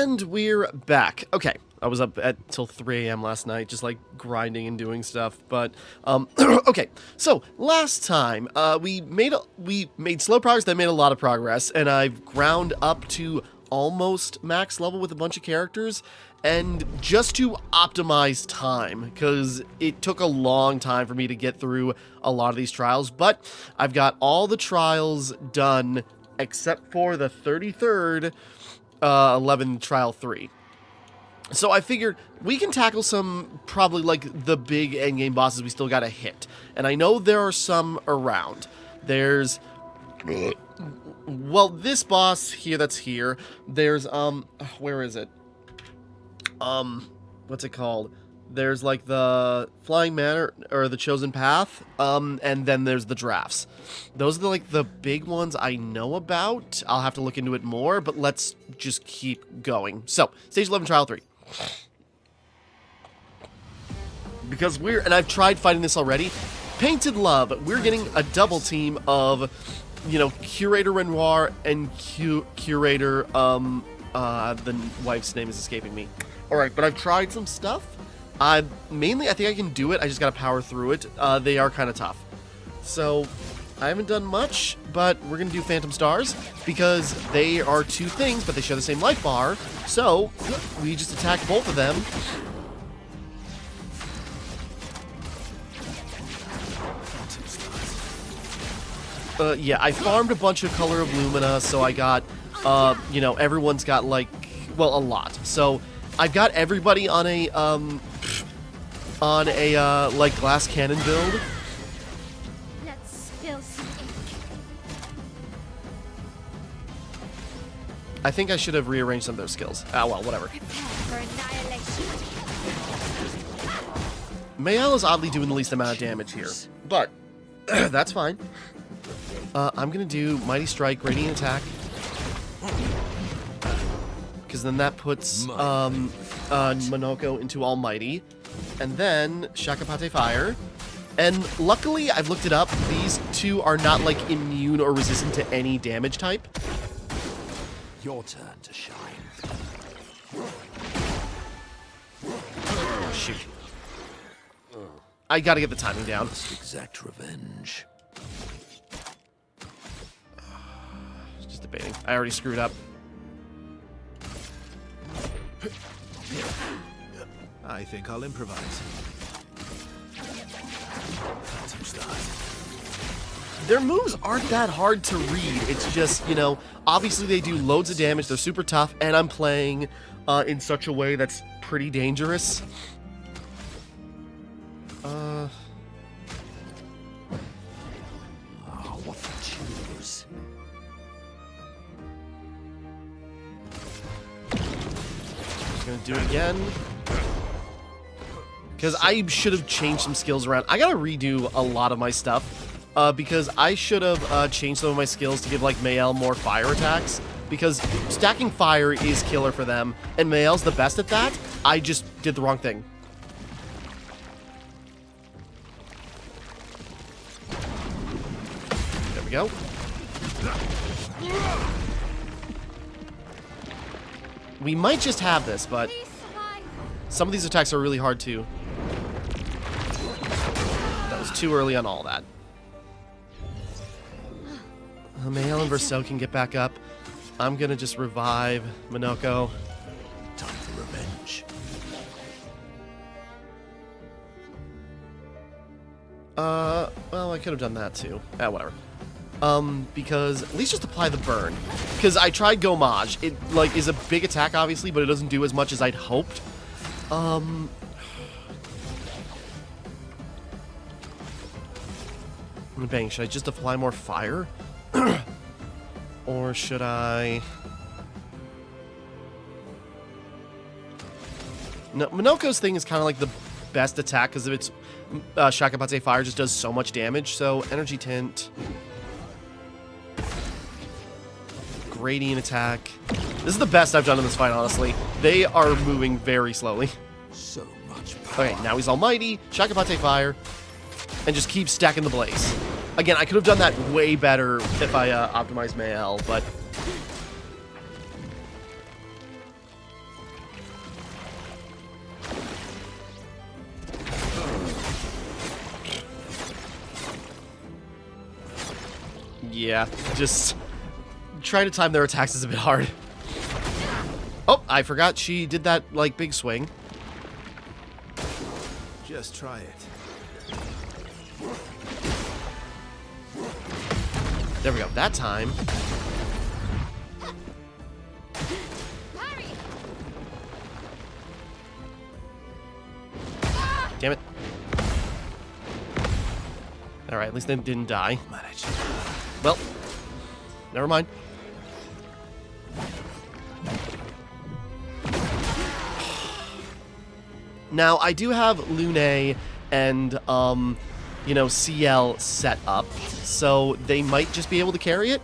And we're back. Okay, I was up till 3 a.m. last night, just like grinding and doing stuff. But okay, so last time we made slow progress, then made a lot of progress, and I've ground up to almost max level with a bunch of characters, and just to optimize time, because it took a long time for me to get through a lot of these trials. But I've got all the trials done except for the 33rd. 11 trial 3. So I figured we can tackle some, probably like the big endgame bosses we still gotta hit. And I know there are some around. There's, well, this boss here that's here. There's, where is it? What's it called? There's like the Flying Manor, or the Chosen Path, and then there's the drafts. Those are like the big ones I know about. I'll have to look into it more, but let's just keep going. So, Stage 11, Trial 3. Because and I've tried fighting this already. Painted Love, we're getting a double team of, you know, Curator Renoir and Curator, the wife's name is escaping me. Alright, but I've tried some stuff. Mainly, I think I can do it. I just gotta power through it. They are kind of tough. So, I haven't done much, but we're gonna do Phantom Stars, because they are two things, but they share the same life bar. So, we just attack both of them. Yeah, I farmed a bunch of Color of Lumina, so I got, you know, everyone's got, like, well, a lot. So, I've got everybody on a, like, glass cannon build. Let's spill some ink. I think I should have rearranged some of those skills. Ah, well, whatever. Prepare for annihilation. Mayal is oddly doing the least amount of damage here, but that's fine. I'm gonna do Mighty Strike, Radiant Attack, because then that puts Monoko into Almighty, and then Shakapate Fire. And luckily, I've looked it up, these two are not, like, immune or resistant to any damage type. Your turn to shine. Oh, shoot. I gotta get the timing down. Must exact revenge. Just debating. I already screwed up. I think I'll improvise. Phantom Stars. Their moves aren't that hard to read. It's just, you know, obviously they do loads of damage. They're super tough, and I'm playing in such a way that's pretty dangerous. Oh, what to choose? Just gonna do it again. Because I should have changed some skills around. I gotta redo a lot of my stuff. Because I should have changed some of my skills to give, like, Mayel more fire attacks. Because stacking fire is killer for them, and Mayel's the best at that. I just did the wrong thing. There we go. We might just have this, but some of these attacks are really hard too. That was too early on all that. Mayel and Verso can get back up. I'm gonna just revive Monoko. Time for revenge. Well, I could have done that too. Whatever. Because at least just apply the burn. Because I tried Gomage. It, like, is a big attack, obviously, but it doesn't do as much as I'd hoped. Bang, should I just apply more fire? Or should I... No, Monoko's thing is kind of like the best attack because of its Shakapate Fire just does so much damage. So, Energy Tint. Gradient Attack. This is the best I've done in this fight, honestly. They are moving very slowly. So much power. Okay, now he's Almighty, Shakapate Fire, and just keep stacking the Blaze. Again, I could have done that way better if I optimized Mayel, but... Yeah, just trying to time their attacks is a bit hard. Oh, I forgot she did that, like, big swing. Just try it. There we go. That time. Damn it. Alright, at least they didn't die. Manage. Well, never mind. Now, I do have Lune and, you know, CL set up, so they might just be able to carry it.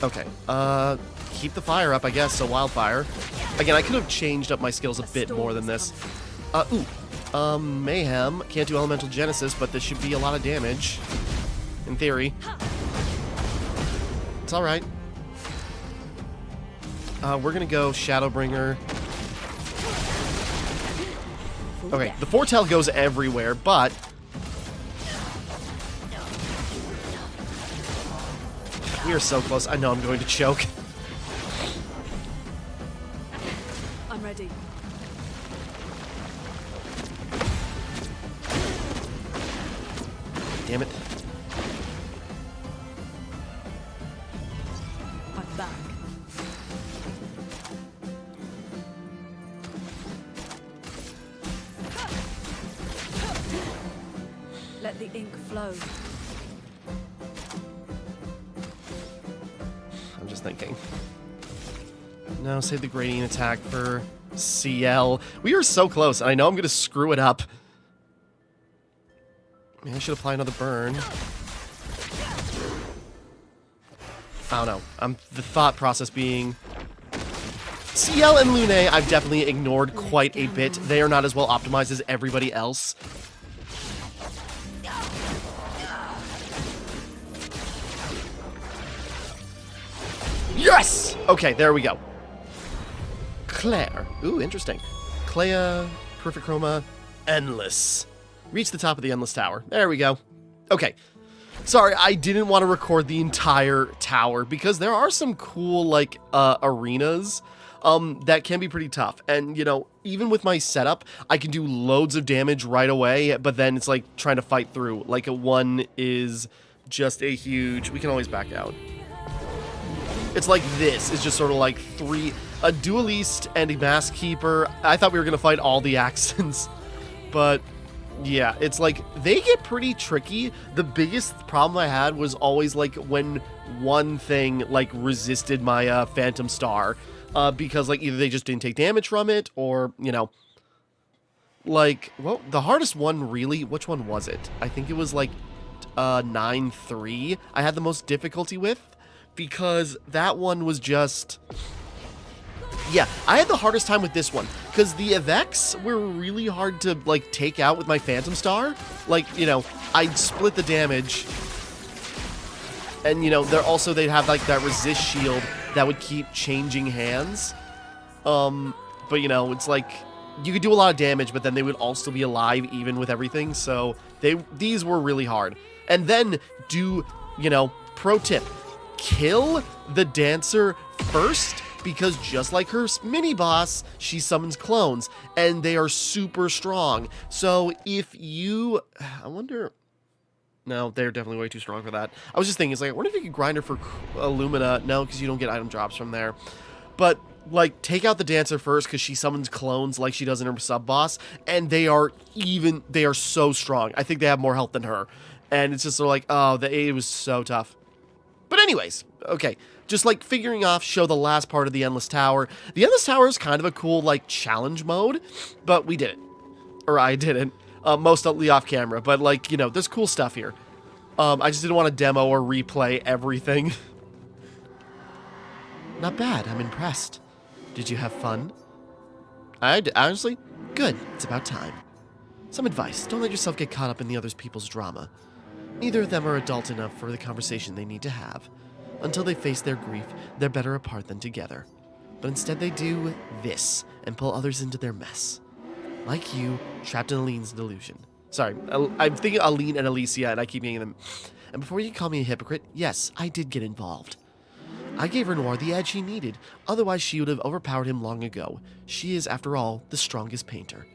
Okay, keep the fire up, I guess, so wildfire. Again, I could have changed up my skills a bit more than this. Mayhem. Can't do elemental genesis, but this should be a lot of damage. In theory. It's alright. We're gonna go Shadowbringer. Okay, the Foretell goes everywhere, but... we are so close. I know I'm going to choke. I'm ready. Damn it. I'm back. Let the ink flow. I'm just thinking. No, save the gradient attack for CL. We are so close, and I know I'm going to screw it up. Maybe I should apply another burn. I don't know. The thought process being... CL and Lune, I've definitely ignored quite a bit. They are not as well optimized as everybody else. Yes! Okay, there we go. Clair. Ooh, interesting. Clair, Perfect Chroma, Endless. Reach the top of the Endless Tower. There we go. Okay. Sorry, I didn't want to record the entire tower because there are some cool, like, arenas that can be pretty tough. And, you know, even with my setup, I can do loads of damage right away, but then it's like trying to fight through. Like, a 1 is just a huge... we can always back out. It's like this. It's just sort of like a Duelist and a Mask Keeper. I thought we were going to fight all the accents, but yeah, it's like they get pretty tricky. The biggest problem I had was always like when one thing like resisted my Phantom Star because like either they just didn't take damage from it or, you know, like, well, the hardest one really, which one was it? I think it was like 9-3 I had the most difficulty with. Because that one was just... yeah, I had the hardest time with this one. Because the Avex were really hard to, like, take out with my Phantom Star. Like, you know, I'd split the damage. And, you know, they'd have, like, that resist shield that would keep changing hands. But, you know, it's like... you could do a lot of damage, but then they would also be alive even with everything. So, these were really hard. And then do, you know, pro tip... kill the dancer first, because just like her mini-boss, she summons clones, and they are super strong. So if you... I wonder... no, they're definitely way too strong for that. I was just thinking, it's like, I wonder if you could grind her for Illumina. No, because you don't get item drops from there. But, like, take out the dancer first, because she summons clones like she does in her sub-boss, and they are so strong. I think they have more health than her. And it's just sort of like, oh, it was so tough. But anyways, okay, just like figuring off, show the last part of the Endless Tower. The Endless Tower is kind of a cool, like, challenge mode, but we did it. Or I didn't, mostly off camera, but, like, you know, there's cool stuff here. I just didn't want to demo or replay everything. Not bad, I'm impressed. Did you have fun? Honestly, good, it's about time. Some advice, don't let yourself get caught up in the other people's drama. Neither of them are adult enough for the conversation they need to have. Until they face their grief, they're better apart than together. But instead they do this and pull others into their mess. Like you, trapped in Aline's delusion. Sorry, I'm thinking Aline and Alicia, and I keep getting them. And before you can call me a hypocrite, yes, I did get involved. I gave Renoir the edge he needed, otherwise she would have overpowered him long ago. She is, after all, the strongest painter.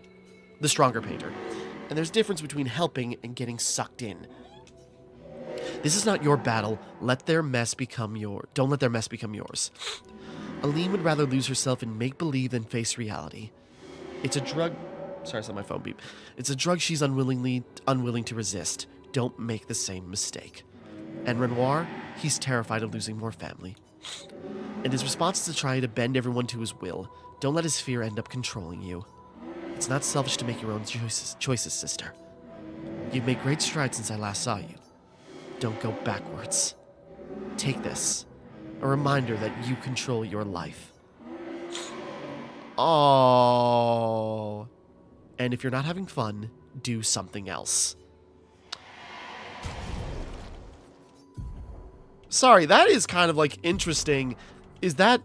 The stronger painter. And there's a difference between helping and getting sucked in. This is not your battle. Don't let their mess become yours. Aline would rather lose herself in make-believe than face reality. It's a drug... Sorry, I saw my phone beep. It's a drug she's unwilling to resist. Don't make the same mistake. And Renoir, he's terrified of losing more family. And his response is to try to bend everyone to his will. Don't let his fear end up controlling you. It's not selfish to make your own choices, sister. You've made great strides since I last saw you. Don't go backwards. Take this. A reminder that you control your life. Oh. And if you're not having fun, do something else. Sorry, that is kind of like interesting. Is that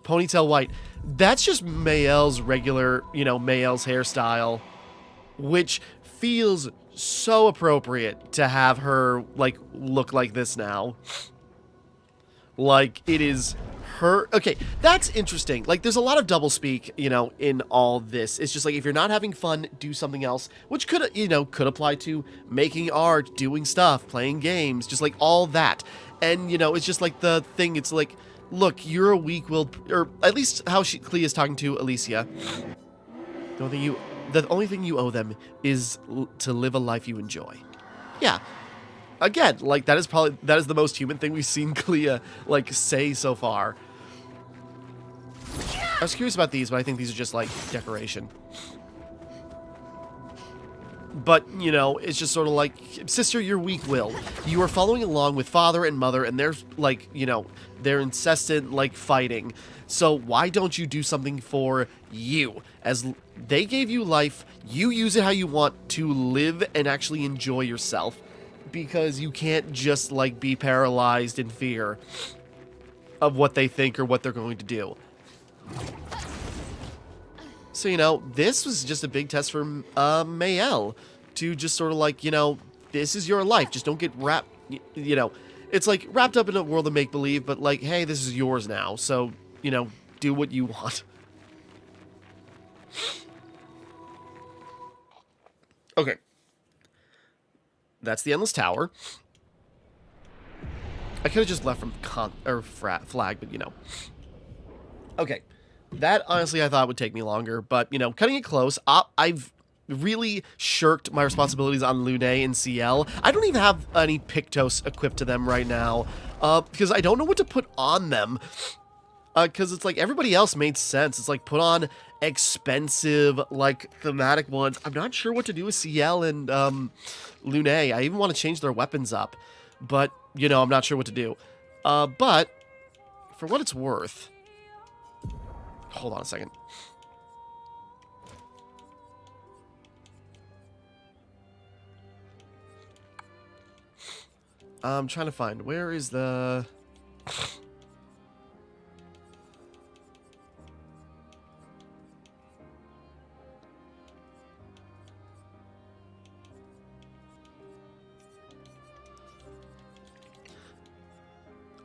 ponytail white? That's just Mael's regular, Mael's hairstyle, which feels so appropriate to have her like look like this now. Like it is her. Okay, that's interesting. Like there's a lot of doublespeak, in all this. It's just like if you're not having fun, do something else, which could apply to making art, doing stuff, playing games, just like all that. And it's just like the thing. It's like, look, you're a weak-willed, or at least how Clea is talking to Alicia. The only thing you owe them is to live a life you enjoy. Yeah. Again, like that is the most human thing we've seen Clea like say so far. I was curious about these, but I think these are just like decoration. But, it's just sort of like, sister, you're weak-willed. You are following along with father and mother, and they're like, they're incessant like fighting. So why don't you do something for you? As they gave you life, you use it how you want to live and actually enjoy yourself. Because you can't just like be paralyzed in fear of what they think or what they're going to do. So, this was just a big test for Mael to just sort of like, this is your life. Just don't get wrapped, it's like wrapped up in a world of make-believe, but like, hey, this is yours now. So, do what you want. Okay. That's the Endless Tower. I could have just left from flag, but Okay. That, honestly, I thought would take me longer, but, cutting it close, I've really shirked my responsibilities on Lune and CL. I don't even have any Pictos equipped to them right now, because I don't know what to put on them. Because it's like, everybody else made sense. It's like, put on expensive, like, thematic ones. I'm not sure what to do with CL and, Lune. I even want to change their weapons up. But, I'm not sure what to do. But, for what it's worth... Hold on a second. I'm trying to find... Where is the...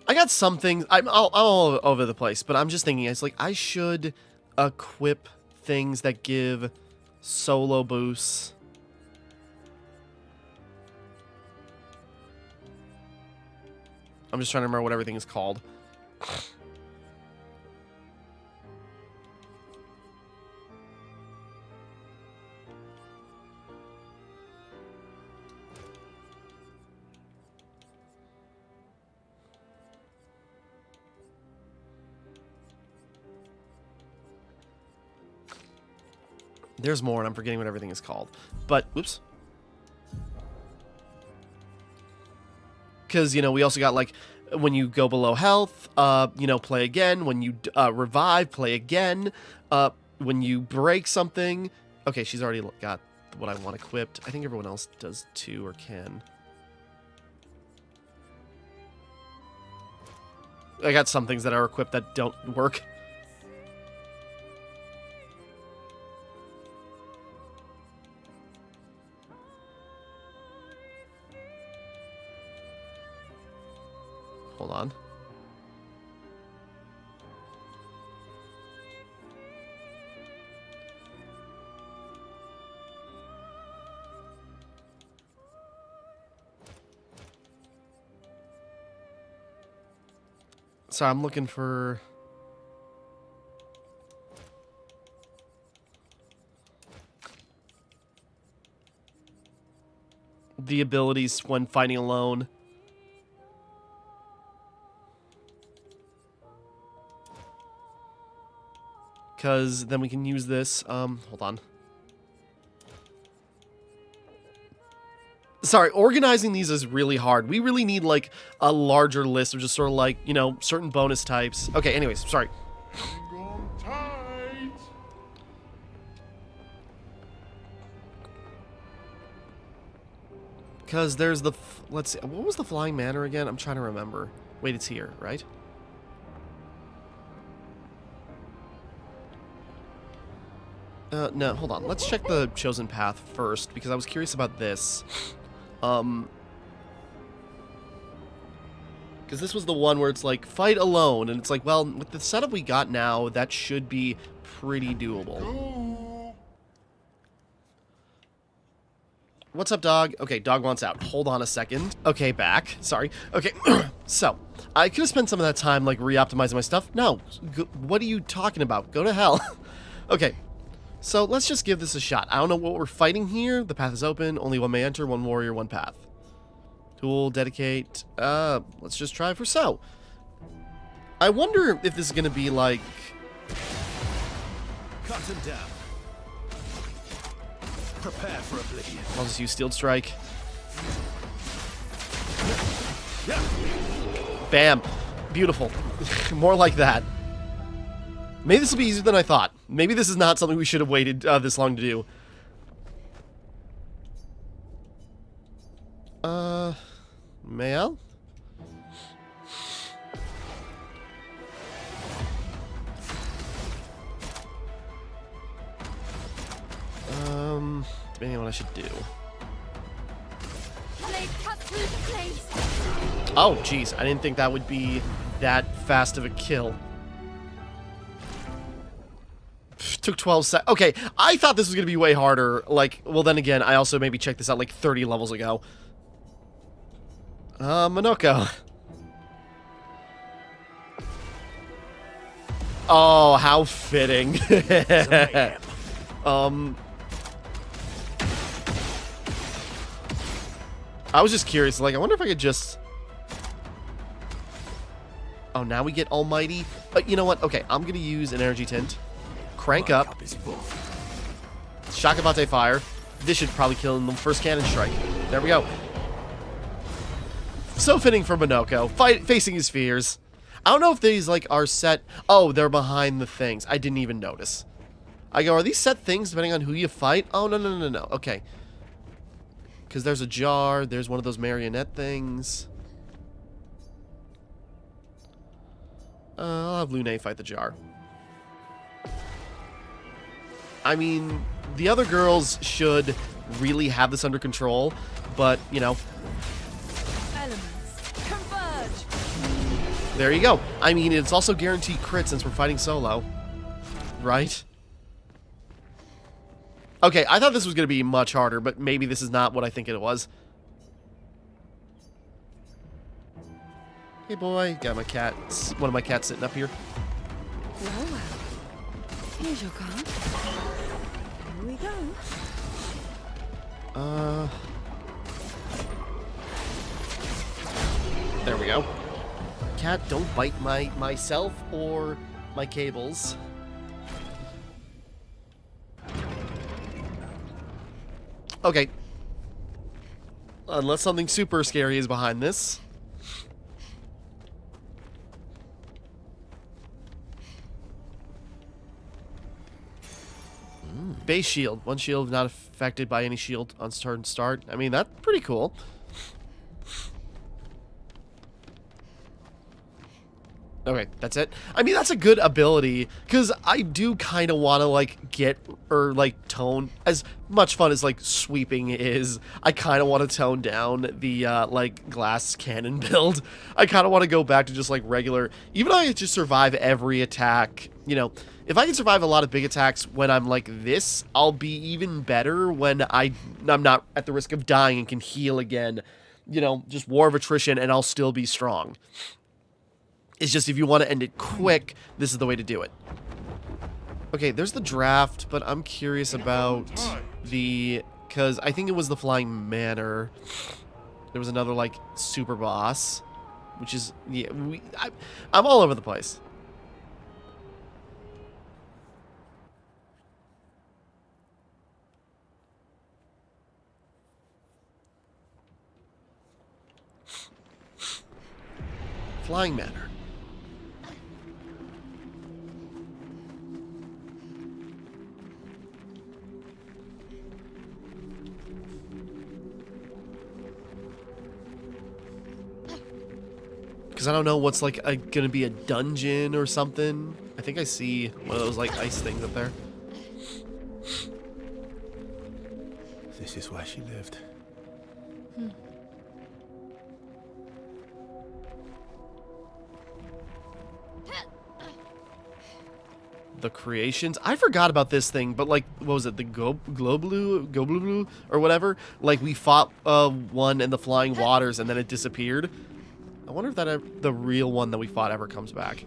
I got some things. I'm all over the place, but I'm just thinking, it's like I should equip things that give solo boosts. I'm just trying to remember what everything is called. There's more, and I'm forgetting what everything is called. But, whoops. Because, we also got, like, when you go below health, play again. When you revive, play again. When you break something. Okay, she's already got what I want equipped. I think everyone else does too, or can. I got some things that are equipped that don't work. Hold on. So I'm looking for... the abilities when fighting alone. Because then we can use this. Hold on. Sorry, organizing these is really hard. We really need, like, a larger list of just sort of, like, you know, certain bonus types. Okay, anyways, sorry. Because there's the... let's see. What was the Flying Manor again? I'm trying to remember. Wait, it's here, right? No, hold on. Let's check the Chosen Path first, because I was curious about this. Because this was the one where it's like, fight alone, and it's like, well, with the setup we got now, that should be pretty doable. What's up, dog? Okay, dog wants out. Hold on a second. Okay, back. Sorry. Okay, so, I could have spent some of that time, like, re-optimizing my stuff. No, what are you talking about? Go to hell. Okay. So, let's just give this a shot. I don't know what we're fighting here. The path is open. Only one may enter, one warrior, one path. Tool, dedicate. Let's just try for so. I wonder if this is going to be like... Cut him down. Prepare for oblivion. I'll just use Steel Strike. Bam. Beautiful. More like that. Maybe this will be easier than I thought. Maybe this is not something we should have waited this long to do. Mael? Depending on what I should do. Blade cut through the place. Oh, jeez. I didn't think that would be that fast of a kill. Took 12 seconds. Okay, I thought this was going to be way harder. Like, well, then again, I also maybe checked this out like 30 levels ago. Monoko. Oh, how fitting. I was just curious, like, I wonder if I could just... Oh, now we get Almighty? You know what? Okay, I'm gonna use an Energy Tint. Crank up. Shakabate Fire. This should probably kill in the first Cannon Strike. There we go. So fitting for Monoko. Facing his fears. I don't know if these, like, are set... Oh, they're behind the things. I didn't even notice. I go, are these set things depending on who you fight? Oh, no, no, no, no. Okay. Because there's a jar. There's one of those marionette things. I'll have Lune fight the jar. I mean, the other girls should really have this under control, but, you know. Elements converge. There you go. I mean, it's also guaranteed crit since we're fighting solo. Right? Okay, I thought this was going to be much harder, but maybe this is not what I think it was. Hey, boy. Got my cat. One of my cats sitting up here. Well, well. Here's your card. Here we go. There we go. Cat, don't bite myself or my cables. Okay. Unless something super scary is behind this. Base shield. One shield not affected by any shield on turn start. I mean, that's pretty cool. Okay, that's it. I mean, that's a good ability, because I do kind of want to, like, get, or, like, tone, as much fun as, like, sweeping is, I kind of want to tone down the, like, glass cannon build. I kind of want to go back to just, like, regular, even though I just survive every attack, you know, if I can survive a lot of big attacks when I'm like this, I'll be even better when I'm not at the risk of dying and can heal again. You know, just war of attrition, and I'll still be strong. It's just if you want to end it quick, this is the way to do it. Okay, there's the draft, but I'm curious about the... Because I think it was the Flying Manor. There was another, like, super boss. Which is... Yeah, I'm all over the place. Flying Manor. Because I don't know what's, like, gonna be a dungeon or something. I think I see one of those, like, ice things up there. This is where she lived. The creations. I forgot about this thing, but like, what was it? The Goblulu or whatever. Like we fought one in the flying waters and then it disappeared. I wonder if that the real one that we fought ever comes back.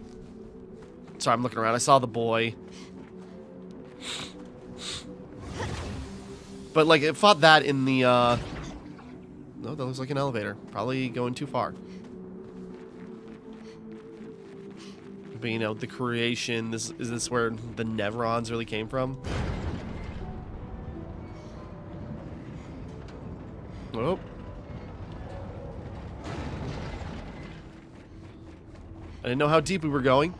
Sorry, I'm looking around. I saw the boy. But like, it fought that in the. No, that looks like an elevator. Probably going too far. But you know, the creation, is this where the Nevrons really came from? Oh. I didn't know how deep we were going.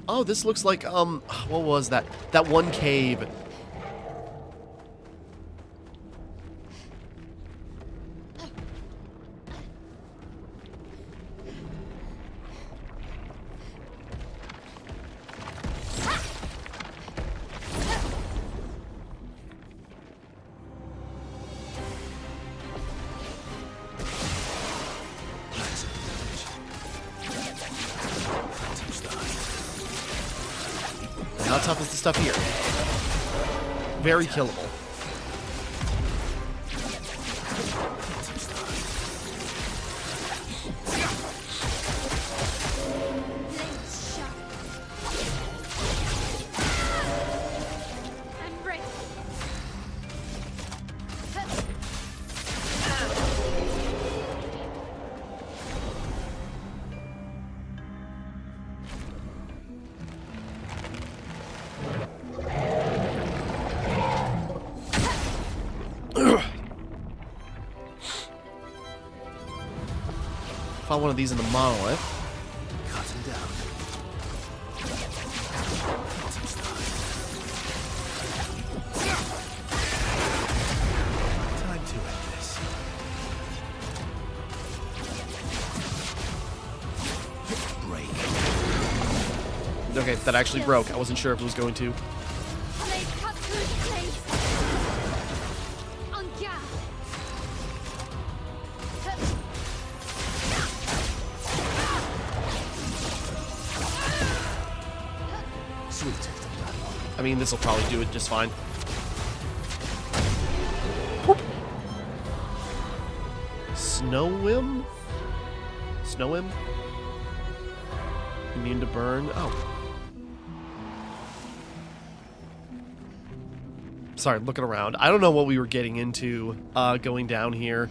Oh, this looks like, what was that? That one cave. How tough is the stuff here? Very killable. I'm ready. Found one of these in the monolith. Cut him down. Time to end this. Break. Okay, that actually broke. I wasn't sure if it was going to. Blade cut through the blades. En garde. Sweet. I mean, this will probably do it just fine. Snowwim? Snowwim? Immune to burn? Oh. Sorry, looking around. I don't know what we were getting into going down here.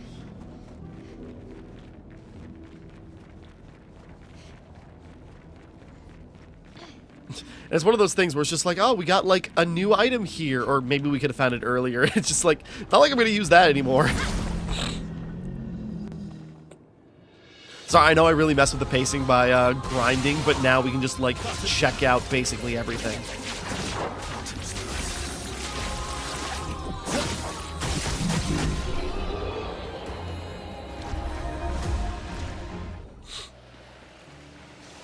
It's one of those things where it's just like, oh, we got like a new item here, or maybe we could have found it earlier. It's just like, not like I'm going to use that anymore. Sorry, I know I really messed with the pacing by grinding, but now we can just like check out basically everything.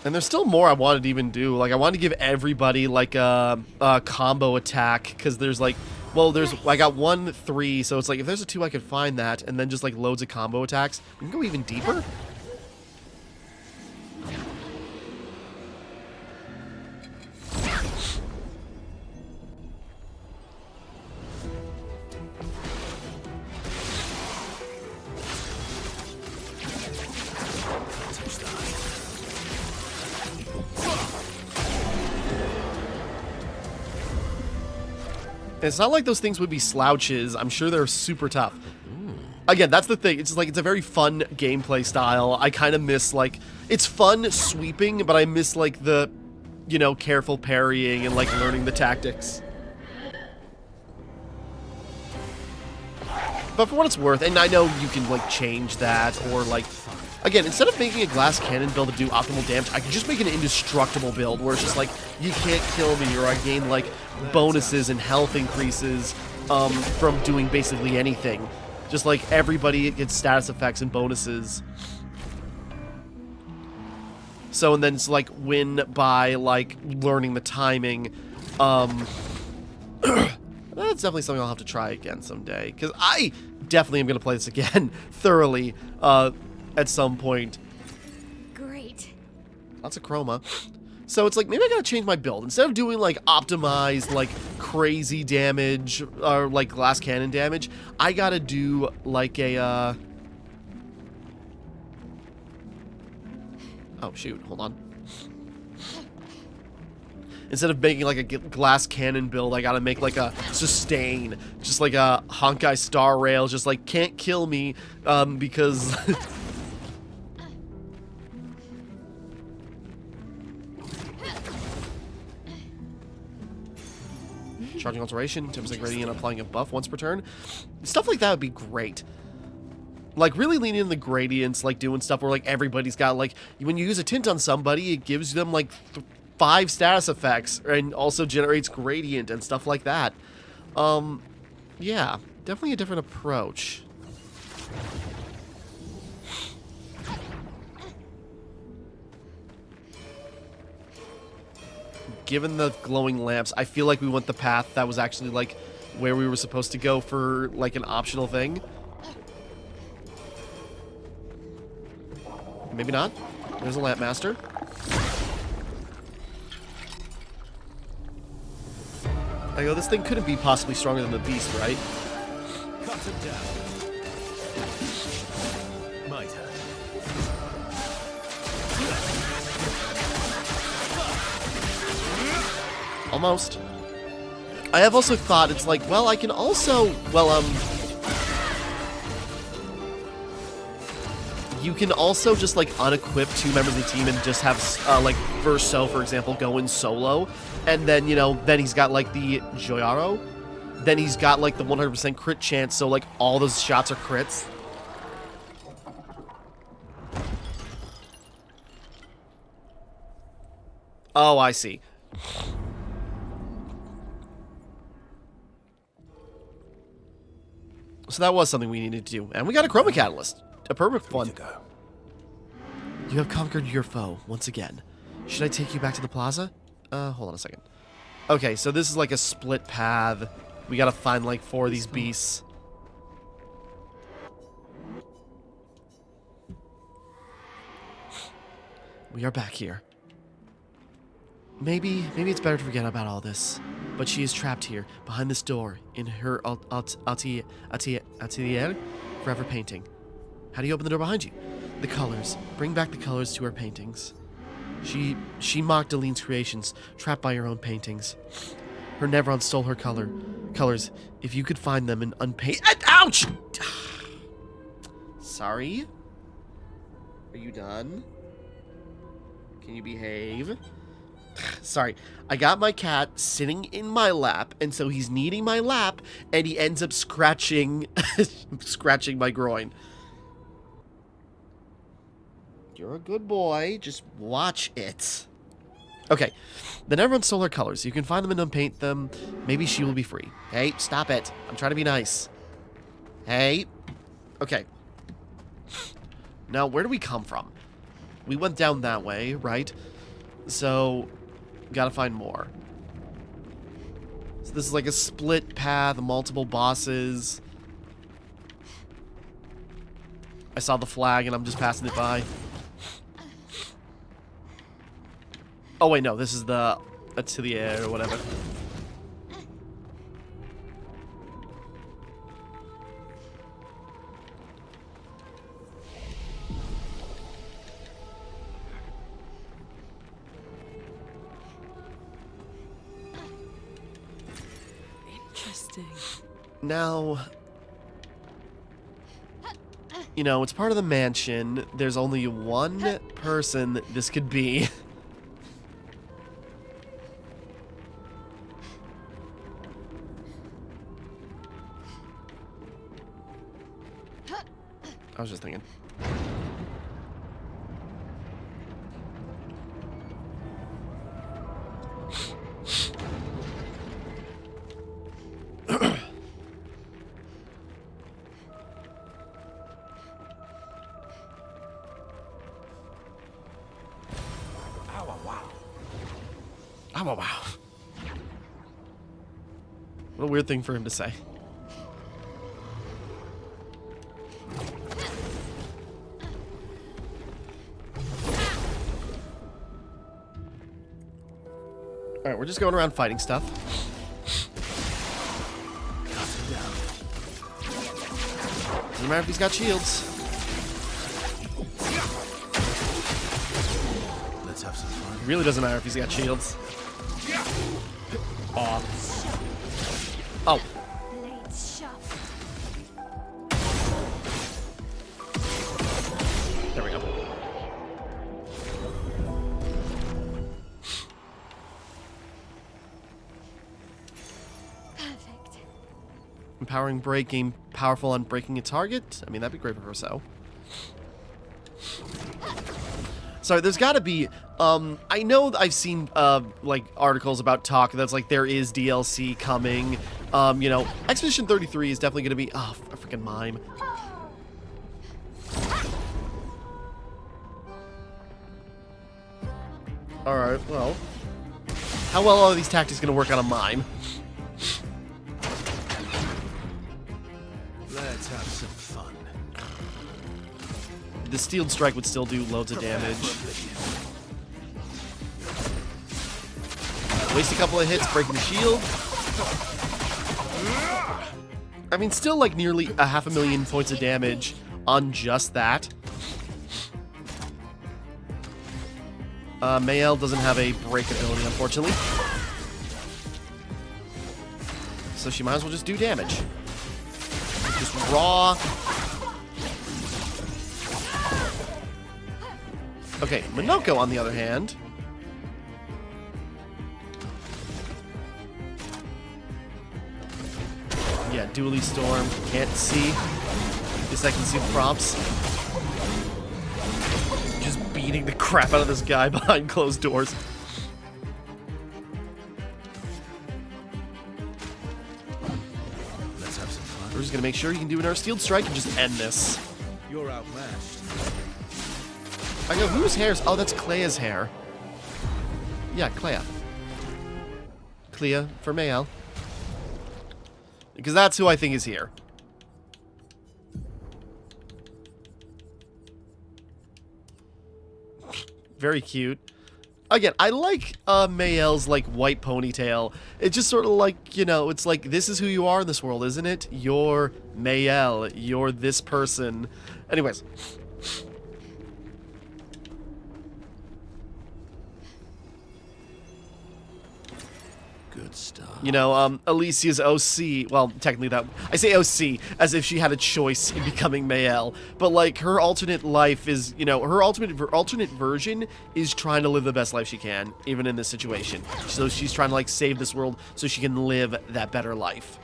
And there's still more I wanted to even do. Like, I wanted to give everybody, like, a combo attack. Because there's, like... Well, there's... I got 1, 3. So it's like, if there's a 2, I could find that. And then just, like, loads of combo attacks. We can go even deeper? It's not like those things would be slouches. I'm sure they're super tough. Again, that's the thing. It's just like, it's a very fun gameplay style. I kind of miss, like, it's fun sweeping, but I miss, like, the, you know, careful parrying and, like, learning the tactics. But for what it's worth, and I know you can, like, change that, or, like, again, instead of making a glass cannon build to do optimal damage, I can just make an indestructible build where it's just like, you can't kill me, or I gain, like, bonuses and health increases from doing basically anything. Just like everybody gets status effects and bonuses. So, and then it's like win by, like, learning the timing. That's definitely something I'll have to try again someday, because I definitely am going to play this again thoroughly at some point. Great. Lots of chroma. So it's like, maybe I gotta change my build. Instead of doing, like, optimized, like, crazy damage, or, like, glass cannon damage, I gotta do, like, a, Oh, shoot. Hold on. Instead of making, like, a glass cannon build, I gotta make, like, a sustain. Just like a Honkai Star Rail. Just, like, can't kill me, because... Charging alteration, Tim's gradient, applying a buff once per turn. Stuff like that would be great. Like, really leaning in the gradients, like, doing stuff where, like, everybody's got, like... When you use a tint on somebody, it gives them, like, 5 status effects, and also generates gradient and stuff like that. Yeah, definitely a different approach. Given the glowing lamps, I feel like we went the path that was actually, like, where we were supposed to go for, like, an optional thing. Maybe not. There's a lamp master. I go, this thing couldn't be possibly stronger than the beast, right? Cut him down. My turn. Almost. I have also thought it's like, well, I can also, well, you can also just, like, unequip 2 members of the team and just have, like, Verso, for example, go in solo. And then, you know, then he's got, like, the Joyaro. Then he's got, like, the 100% crit chance, so, like, all those shots are crits. Oh, I see. So that was something we needed to do. And we got a Chroma Catalyst. A perfect one. You have conquered your foe once again. Should I take you back to the plaza? Hold on a second. Okay, so this is like a split path. We gotta find like 4 of these beasts. We are back here. Maybe it's better to forget about all this. But she is trapped here, behind this door, in her atelier, forever painting. How do you open the door behind you? The colors. Bring back the colors to her paintings. She mocked Aline's creations, trapped by her own paintings. Her Nevron stole her colors. If you could find them and unpaint... Ouch! Sorry? Are you done? Can you behave? Sorry, I got my cat sitting in my lap, and so he's kneading my lap, and he ends up scratching, scratching my groin. You're a good boy. Just watch it. Okay, then everyone stole her colors. You can find them and unpaint them. Maybe she will be free. Hey, stop it. I'm trying to be nice. Hey. Okay. Now, where do we come from? We went down that way, right? So, gotta find more. So this is like a split path, multiple bosses. I saw the flag and I'm just passing it by. Oh wait, no, this is the to the air or whatever. Interesting. Now, you know, it's part of the mansion. There's only one person that this could be. I was just thinking. Oh, wow. What a weird thing for him to say. Alright, we're just going around fighting stuff. Doesn't matter if he's got shields. Let's have some fun. It really doesn't matter if he's got shields. Aw. Oh. Blades sharp. There we go. Perfect. Empowering breaking, powerful on breaking a target. I mean, that'd be great for her, so. So there's got to be. I know I've seen like articles about talk that's like there is DLC coming. You know, Expedition 33 is definitely going to be. Oh, a freaking mime. All right. Well, how well are these tactics going to work on a mime? Let's have some fun. The Steeled Strike would still do loads of damage. Waste a couple of hits, breaking the shield. I mean, still like nearly 500,000 points of damage on just that. Mayel doesn't have a break ability, unfortunately. So she might as well just do damage. Just raw. Okay, Minoko, on the other hand. Yeah, Dually Storm. Can't see. At least I can see the prompts. Just beating the crap out of this guy behind closed doors. Let's have some fun. We're just gonna make sure you can do another Steeled Strike and just end this. You're outmatched. I go, whose hair is... Oh, that's Clea's hair. Yeah, Clea. Clea for Mayel. Because that's who I think is here. Very cute. Again, I like Mayel's, like, white ponytail. It's just sort of like, you know, it's like, this is who you are in this world, isn't it? You're Mayel. You're this person. Anyways. Good stuff. You know, Alicia's OC, well, technically that, I say OC as if she had a choice in becoming Mayel, but like her alternate life is, you know, her alternate version is trying to live the best life she can, even in this situation. So she's trying to like save this world so she can live that better life.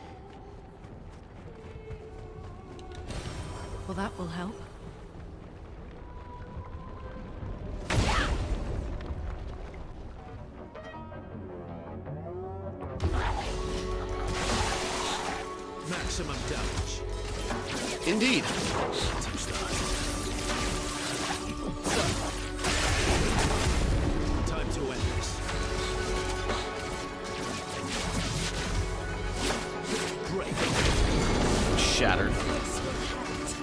Well, that will help. Maximum damage. Indeed. Touch that. Time to end. shattered. This will hurt.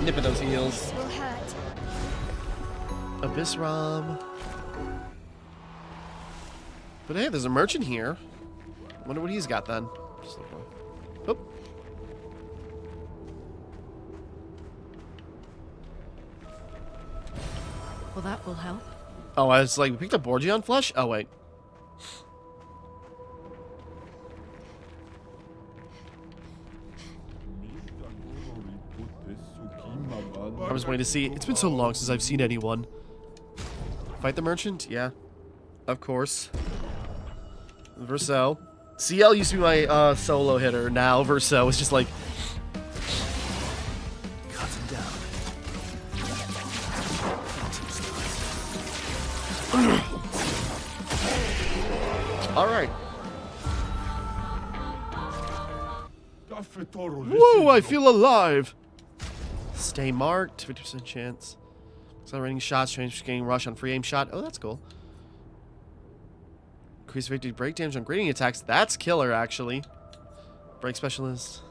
Nipping those heels. This will hurt. Abyss Rom. But hey, there's a merchant here. Wonder what he's got then. Just look wrong. Oh. Well, that will help. Oh, I was like, we picked up Borgion flesh? Oh, wait. I was waiting to see. It's been so long since I've seen anyone. Fight the merchant? Yeah. Of course. Verso. CL used to be my solo hitter. Now Verso is just like... Cut him down. Alright. Whoa, I feel alive! Stay marked. 50% chance. Accelerating shots. Change getting rush on free aim shot. Oh, that's cool. Increase victory break damage on grading attacks. That's killer, actually. Break specialist.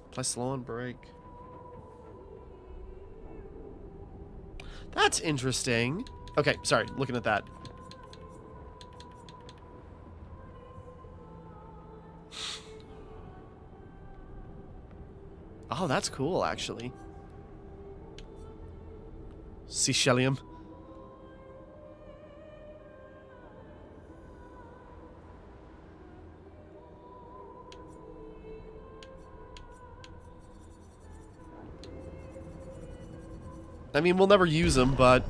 Apply slow on break. That's interesting. Okay, sorry. Looking at that. Oh, that's cool, actually. Seashellium. I mean, we'll never use them, but...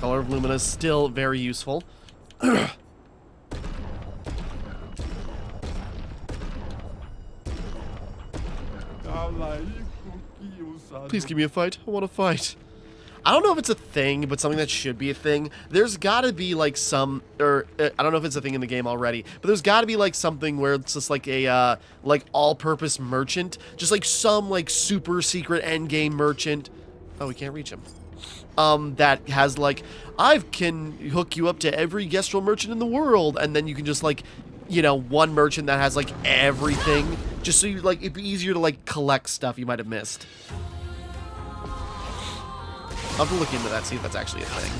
Color of Lumina is still very useful. Please give me a fight. I want to fight. I don't know if it's a thing, but something that should be a thing. There's got to be like some, or I don't know if it's a thing in the game already, but there's got to be like something where it's just like a like all-purpose merchant, just like some like super secret end game merchant. Oh, we can't reach him. That has like, I can hook you up to every Gestrel merchant in the world, and then you can just like, you know, one merchant that has like everything, just so you like it'd be easier to like collect stuff you might have missed. I'll have to look into that, see if that's actually a thing.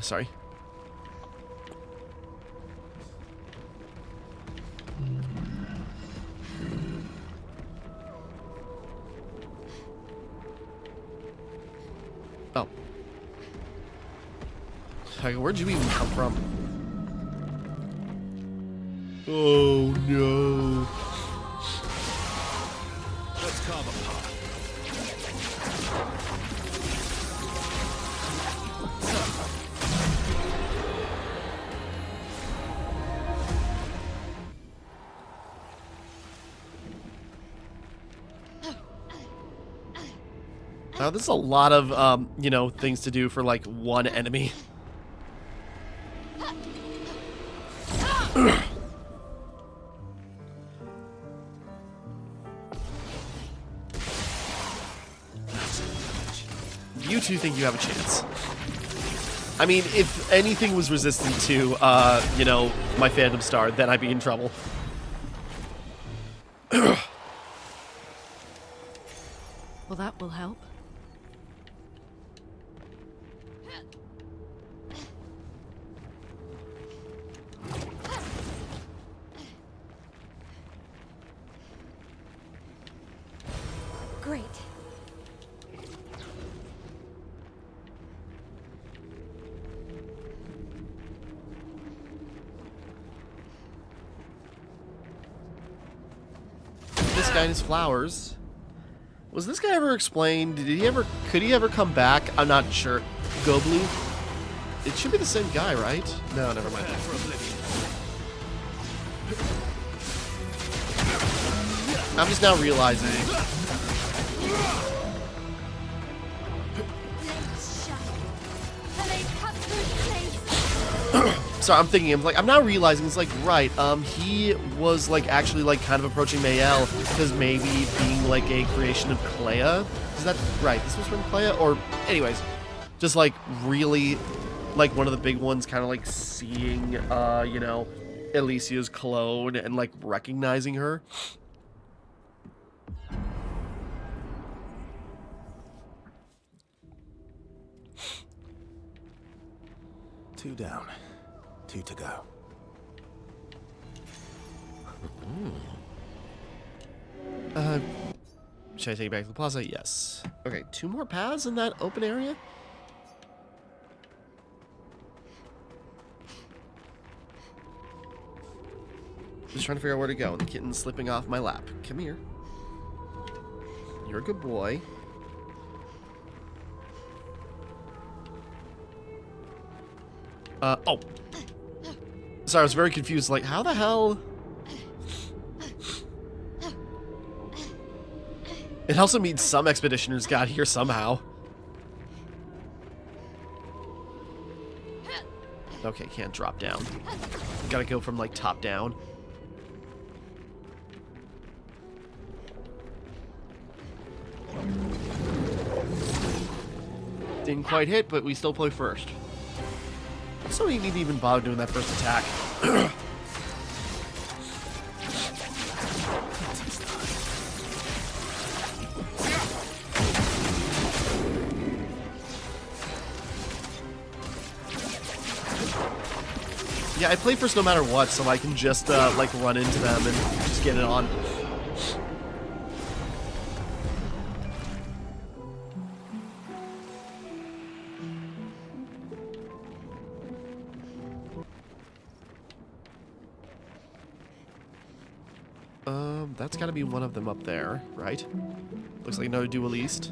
Sorry. Oh. Okay, where'd you even come from? Oh no. Let's carve a path. Now, there's a lot of, you know, things to do for, like, one enemy. You two think you have a chance. I mean, if anything was resistant to, you know, my fandom star, then I'd be in trouble. Well, that will help. Great. This guy and his flowers. Was this guy ever explained? Could he ever come back? I'm not sure. Goblu? It should be the same guy, right? No, never mind. Prepare for oblivion. I'm just now realizing. Blades shine. The blade cut through the blades. So I'm thinking, I'm now realizing it's like, right, he was like actually like kind of approaching Mayel because maybe being like a creation of Clair. Is that right? This was from Clair? Or anyways, just like really like one of the big ones kind of like seeing you know, Alicia's clone and like recognizing her. Two down. 2 to go. Should I take you back to the plaza? Yes. Okay, 2 more paths in that open area? Just trying to figure out where to go. And the kitten's slipping off my lap. Come here. You're a good boy. Oh. Sorry, I was very confused. Like, how the hell? It also means some expeditioners got here somehow. Okay, can't drop down. Gotta go from, like, top down. Didn't quite hit, but we still play first. So you need to even bother doing that first attack. Yeah, I play first no matter what, so I can just like run into them and just get it on. That's gotta be one of them up there, right? Looks like another duelist.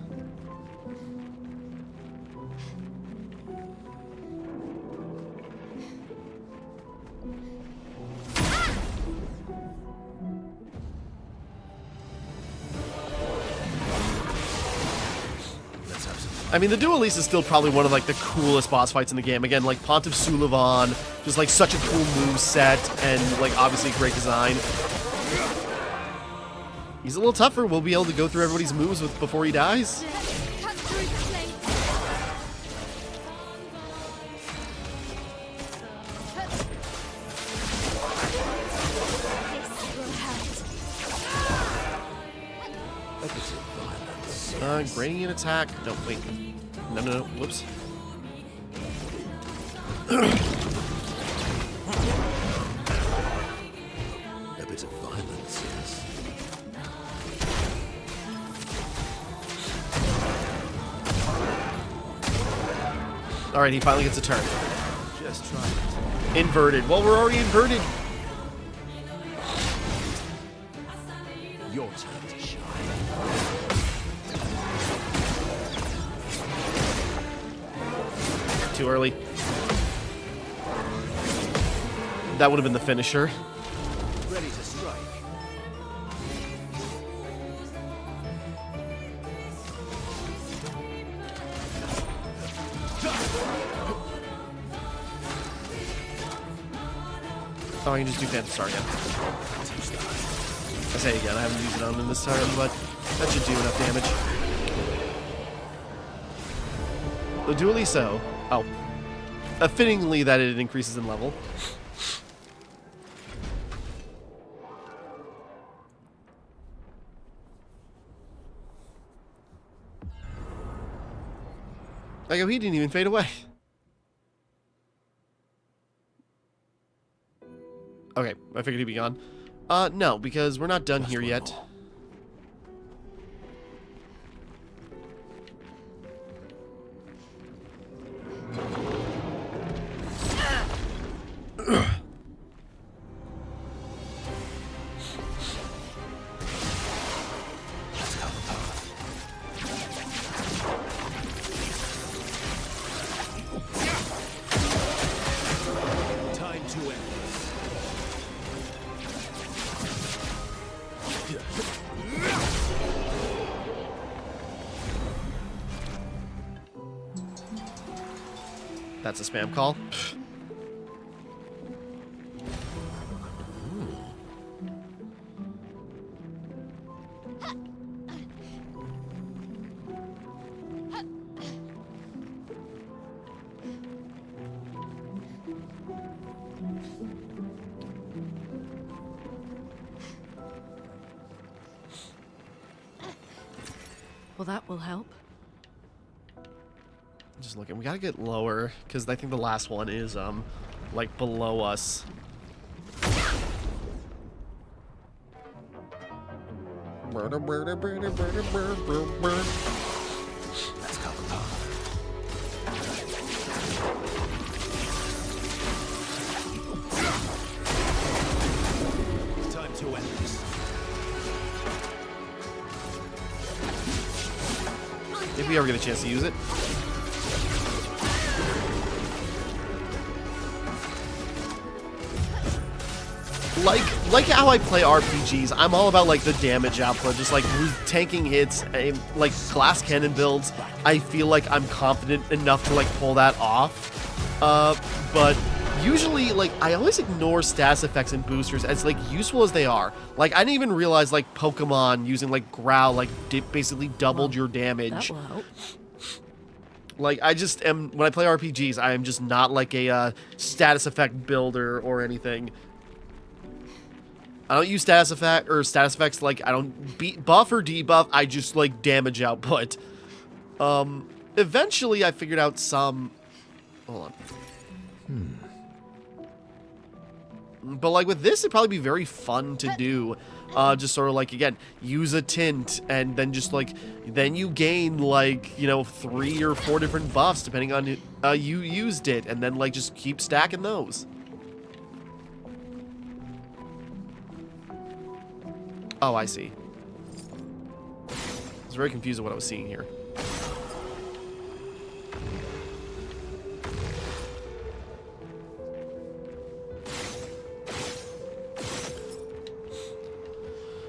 Let's have some fun. I mean, the duelist is still probably one of like the coolest boss fights in the game. Again, like Pontiff Sulivan, just like such a cool move set and like obviously great design. He's a little tougher. We'll be able to go through everybody's moves before he dies. Cut through the blades. This will hurt. A bit of violence. Gradient attack. No, wait. No. Whoops. A bit of violence, yes. Alright, he finally gets a turn. Just try it. Inverted. Well, we're already inverted. Your turn to shine. Too early. That would have been the finisher. Ready to strike. Oh, I can just do Phantom Star again. I say again, I haven't used it on him this turn, but that should do enough damage. The dually so. Oh. Fittingly that it increases in level. Like, oh, he didn't even fade away. Okay, I figured he'd be gone. No, because we're not done here yet. That's a spam call. Well, that will help. Just looking. We gotta get lower because I think the last one is like below us. That's Copper. Time to end this. If we ever get a chance to use it. Like how I play RPGs, I'm all about like the damage output, just like tanking hits, like glass cannon builds. I feel like I'm confident enough to like pull that off. But usually, like, I always ignore status effects and boosters as like useful as they are. Like, I didn't even realize like Pokemon using like Growl like basically doubled your damage. That will help. Like, I just am, when I play RPGs, I am just not like a status effect builder or anything. I don't use status effects, like, I don't buff or debuff, I just, like, damage output. Eventually I figured out some... Hold on. But, like, with this, it'd probably be very fun to do. Just sort of, like, again, use a tint, and then just, like, then you gain, like, you know, 3 or 4 different buffs, depending on you used it, and then, like, just keep stacking those. Oh, I see. I was very confused with what I was seeing here.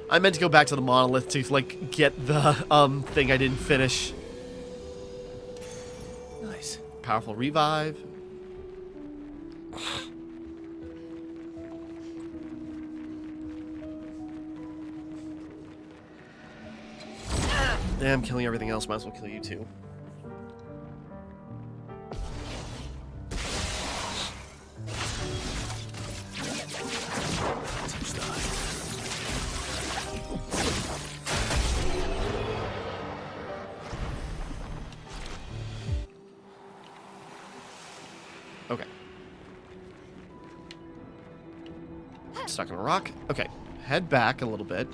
I meant to go back to the monolith to, like, get the, thing I didn't finish. Nice. Powerful revive. Damn, killing everything else, might as well kill you too. Okay. Stuck in a rock. Okay. Head back a little bit.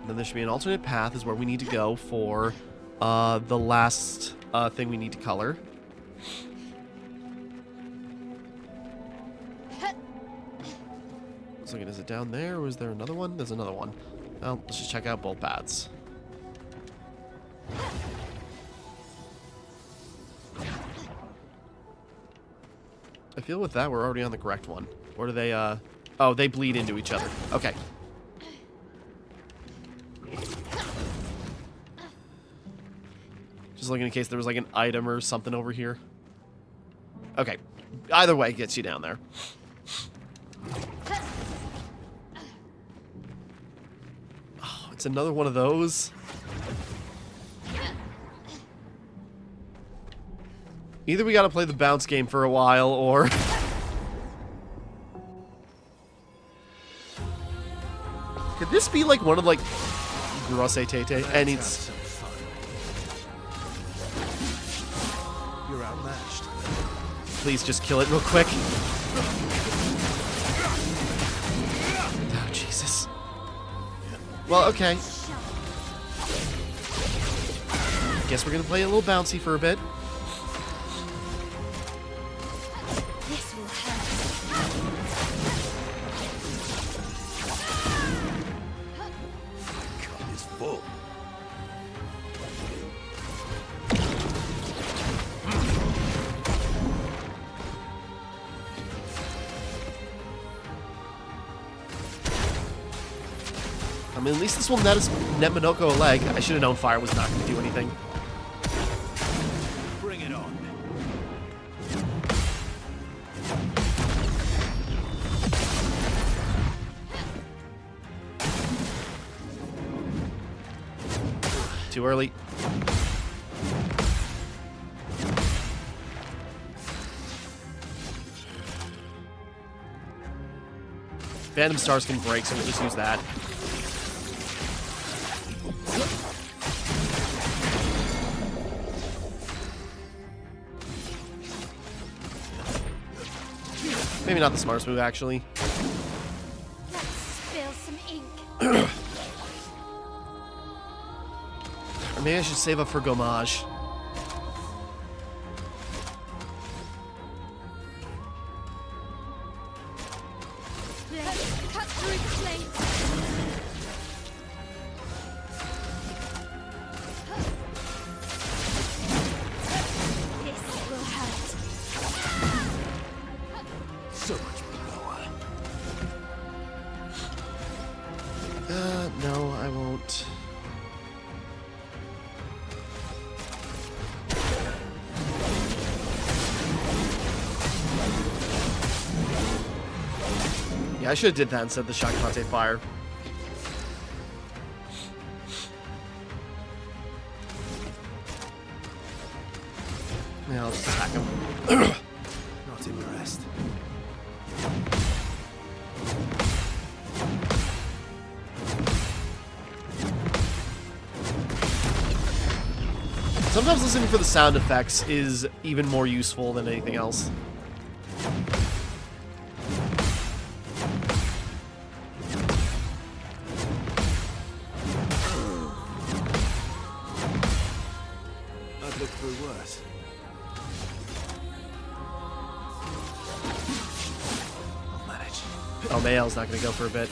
Then there should be an alternate path is where we need to go for the last thing we need to color. I was looking, is it down there or is there another one? There's another one. Well, let's just check out both paths. I feel with that we're already on the correct one. Or do they, oh, they bleed into each other. Okay. Just looking in case there was like an item or something over here. Okay. Either way gets you down there. Oh, it's another one of those. Either we gotta play the bounce game for a while, or... Could this be like one of like... Grosse Tete? And it's... You're outmatched. Please just kill it real quick. Oh, Jesus. Well, okay. Guess we're gonna play a little bouncy for a bit. This will hurt. Cup is full. I mean, at least this will net Minoko a leg. I should have known fire was not going to do anything. Bring it on. Too early. Phantom Stars can break, so we'll just use that. Maybe not the smartest move, actually. Let's spill some ink. Or maybe I should save up for Gommage. Let's cut through the flames. This will hurt. So much power. No, I won't. Yeah, I should have did that instead of the Shakapate fire. Yeah, I'll just attack him. Not impressed. Sometimes listening for the sound effects is even more useful than anything else. I've looked through worse. I'll manage. Oh, Mayel's not going to go for a bit.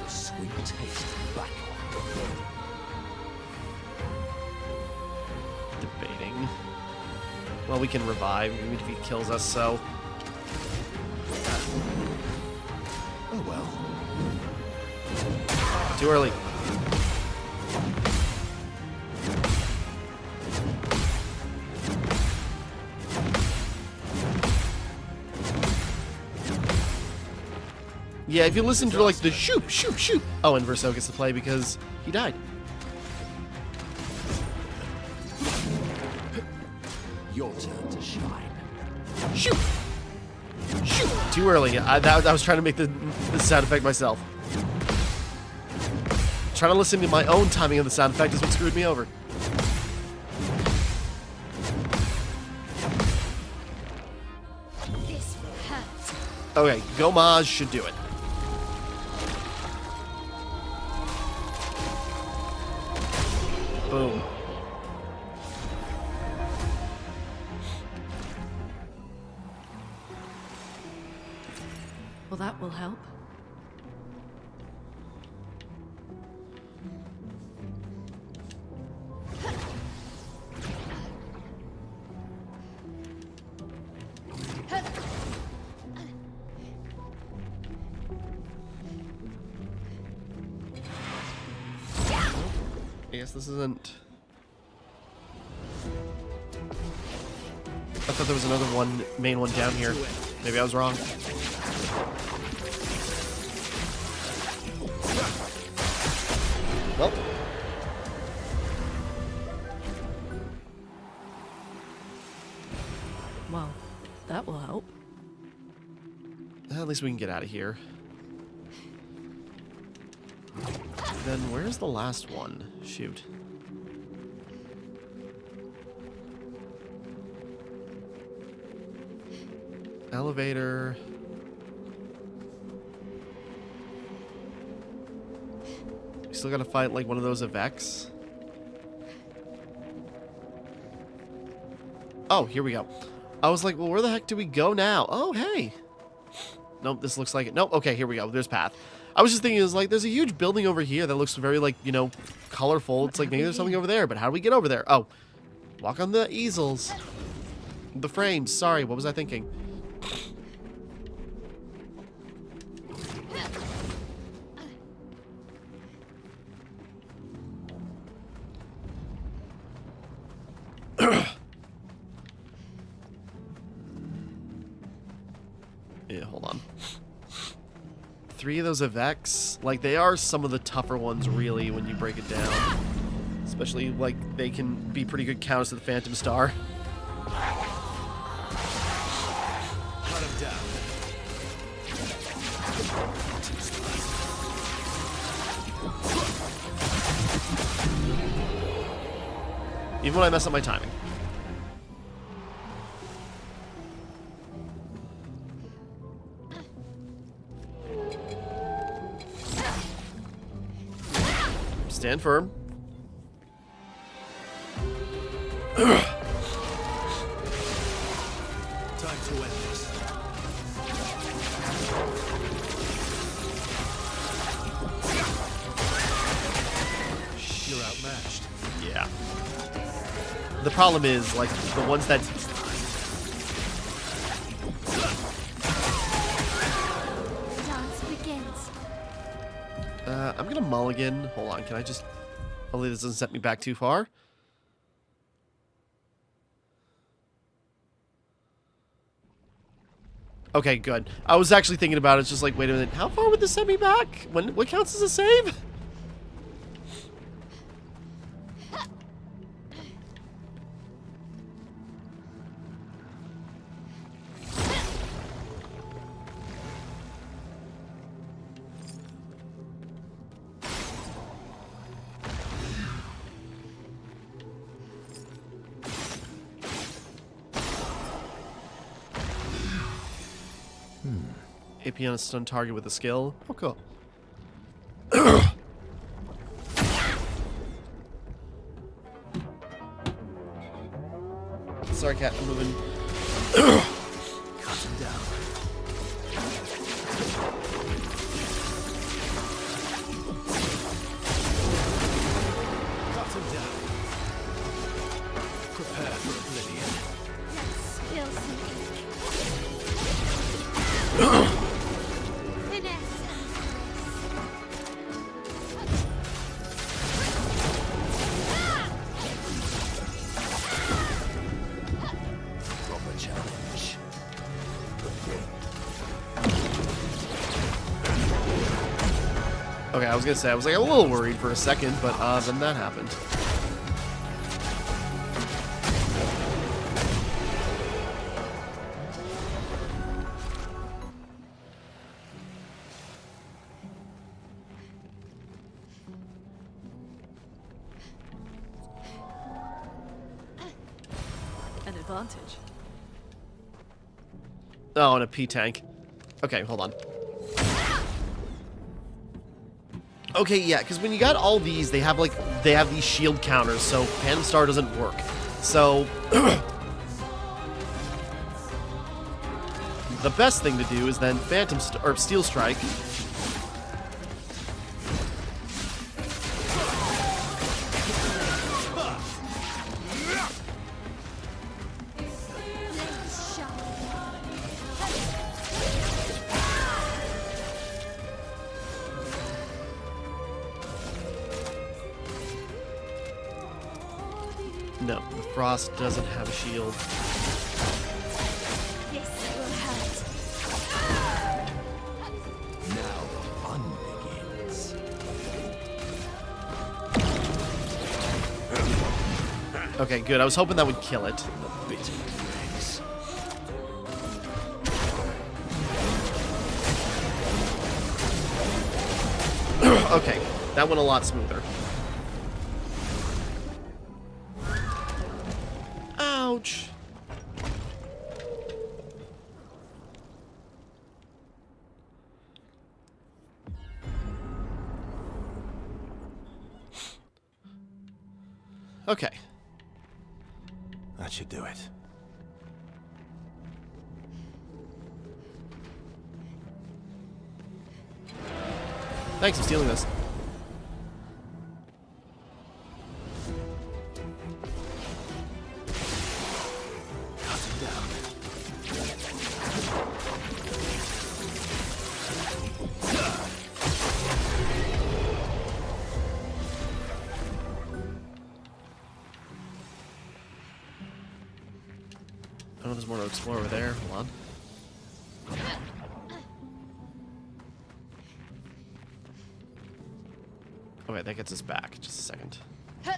The sweet taste of battle. Debating. Well, we can revive even if he kills us, so... Oh well. Too early. Yeah, if you listen to like the shoot, shoot, shoot. Oh, and Verso gets to play because he died. Your turn to shine. Shoot! Shoot! Too early. I was trying to make the sound effect myself. Trying to listen to my own timing of the sound effect is what screwed me over. This will hurt. Okay, Gommage should do it. Boom. Well, that will help. I guess this isn't... I thought there was another one, main one down here. Maybe I was wrong. Well. Well, that will help. At least we can get out of here. Then where's the last one? Shoot. Elevator. We still gotta fight like one of those Avex. Oh, here we go. I was like, well, where the heck do we go now? Oh, hey. Nope, this looks like it. Nope, okay, here we go. There's path. I was just thinking, there's a huge building over here that looks very, like, colorful. It's like, maybe there's something over there, but how do we get over there? Oh, walk on the easels. The frames. Sorry, what was I thinking? Yeah, hold on. 3 of those Avex, like, they are some of the tougher ones, really, when you break it down. Especially, like, they can be pretty good counters to the Phantom Star. Cut him down. Even when I mess up my timing. Stand firm. Time to end this. You're outmatched. Yeah. The problem is, like, the ones that... Dance begins. I'm gonna mulligan. Hold on, can I just... Hopefully this doesn't set me back too far. Okay, good. I was actually thinking about it. It's just like, wait a minute. How far would this set me back? What counts as a save? AP on a stun target with a skill. Oh, cool. Sorry, cat. I'm moving. Cut him down. Cut him down. Prepare for oblivion. Let's spill some ink. Finesse. Proper challenge. Okay, I was gonna say, I was like a little worried for a second, but then that happened. An advantage. Oh, and a P-tank. Okay, hold on. Okay, yeah, because when you got all these, they have these shield counters, so Phantom Star doesn't work. So the best thing to do is then Steel Strike. Let's shine. No, the Frost doesn't have a shield. This will hurt. Now the fun begins. Okay, good. I was hoping that would kill it. The bitter dregs. Okay, that went a lot smoother. Ouch. Okay. That should do it. Thanks, I'm stealing this. Cut him down. I know there's more to explore over there. Hold on. Okay, that gets us back. Just a second. Good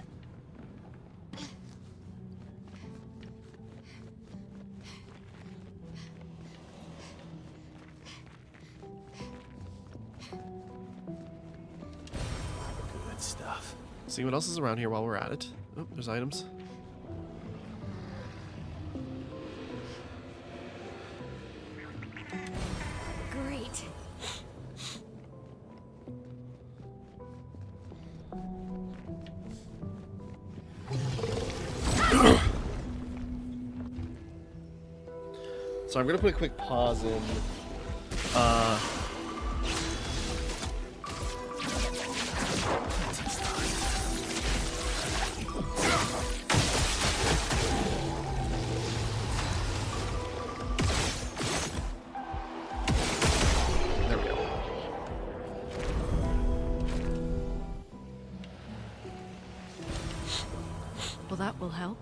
stuff. See what else is around here while we're at it. Oh, there's items. Great. So I'm gonna put a quick pause in. There we go. Well, that will help.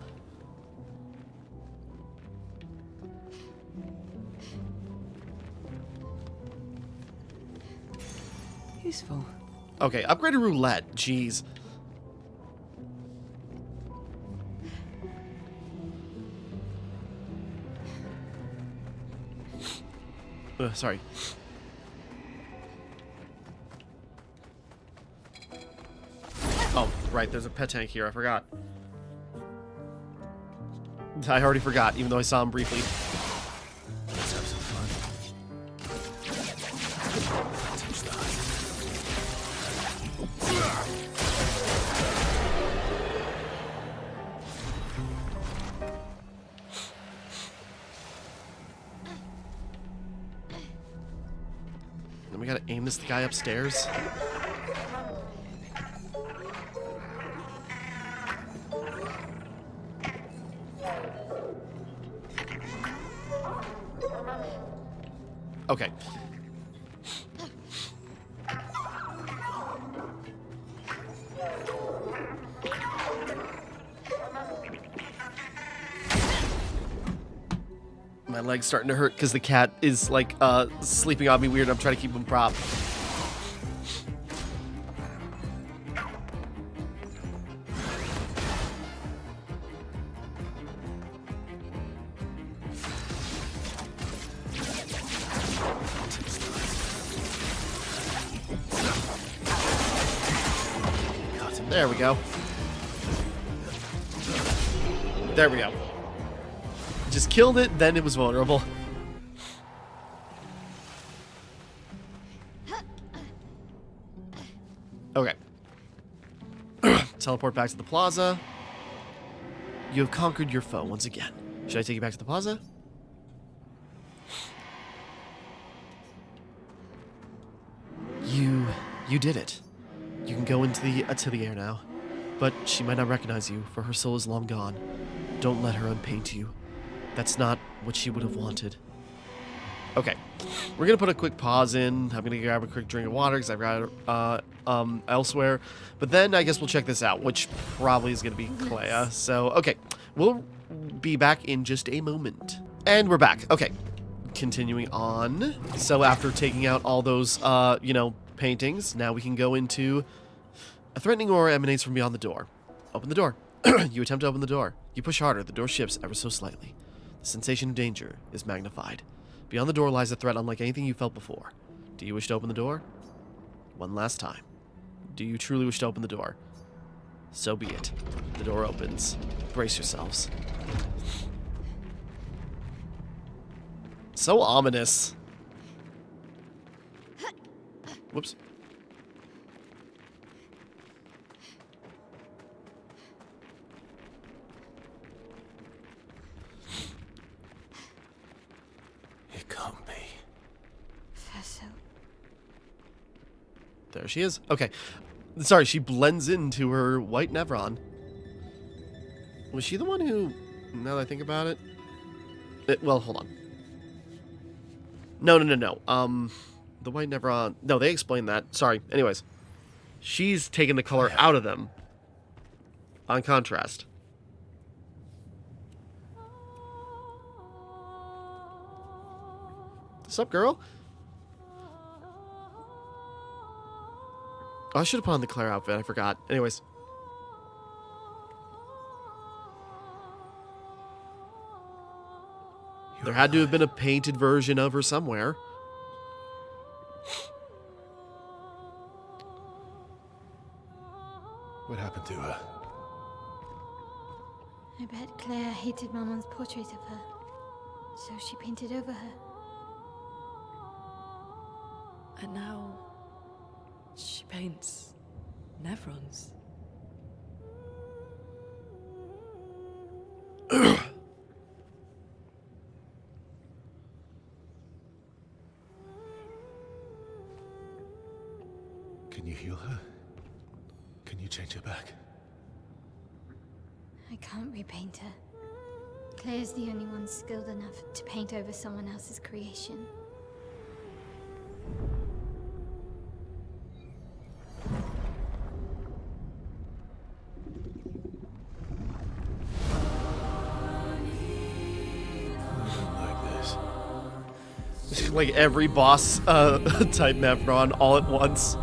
Useful. Okay, upgraded roulette. Jeez. Sorry. Oh, right, there's a pet tank here. I forgot. I already forgot, even though I saw him briefly. Let's have some fun. Touch Then we gotta aim this guy upstairs. Okay. My leg's starting to hurt because the cat is like sleeping on me weird. I'm trying to keep him propped. There we go. There we go. Just killed it, then it was vulnerable. Okay. Teleport back to the plaza. You have conquered your foe once again. Should I take you back to the plaza? You did it. You can go into the air now. But she might not recognize you, for her soul is long gone. Don't let her unpaint you. That's not what she would have wanted. Okay. We're gonna put a quick pause in. I'm gonna grab a quick drink of water because I've got it elsewhere. But then I guess we'll check this out, which probably is gonna be Clair. So, okay. We'll be back in just a moment. And we're back. Okay. Continuing on. So after taking out all those, paintings, now we can go into... A threatening aura emanates from beyond the door. Open the door. You attempt to open the door. You push harder. The door shifts ever so slightly. The sensation of danger is magnified. Beyond the door lies a threat unlike anything you felt before. Do you wish to open the door? One last time. Do you truly wish to open the door? So be it. The door opens. Brace yourselves. So ominous. Whoops. There she is. Okay. Sorry, she blends into her white Nevron. Was she the one who... Now that I think about it... well, hold on. No. The white Nevron... No, they explained that. Sorry. Anyways. She's taken the color out of them. On contrast. What's up, girl? Oh, I should have put on the Claire outfit. I forgot. Anyways. There had to have been a painted version of her somewhere. What happened to her? I bet Claire hated Maman's portrait of her, so she painted over her. And now she paints Nevrons. Can you heal her? Can you change her back? I can't repaint her. Claire's the only one skilled enough to paint over someone else's creation. Like every boss type Nevron all at once.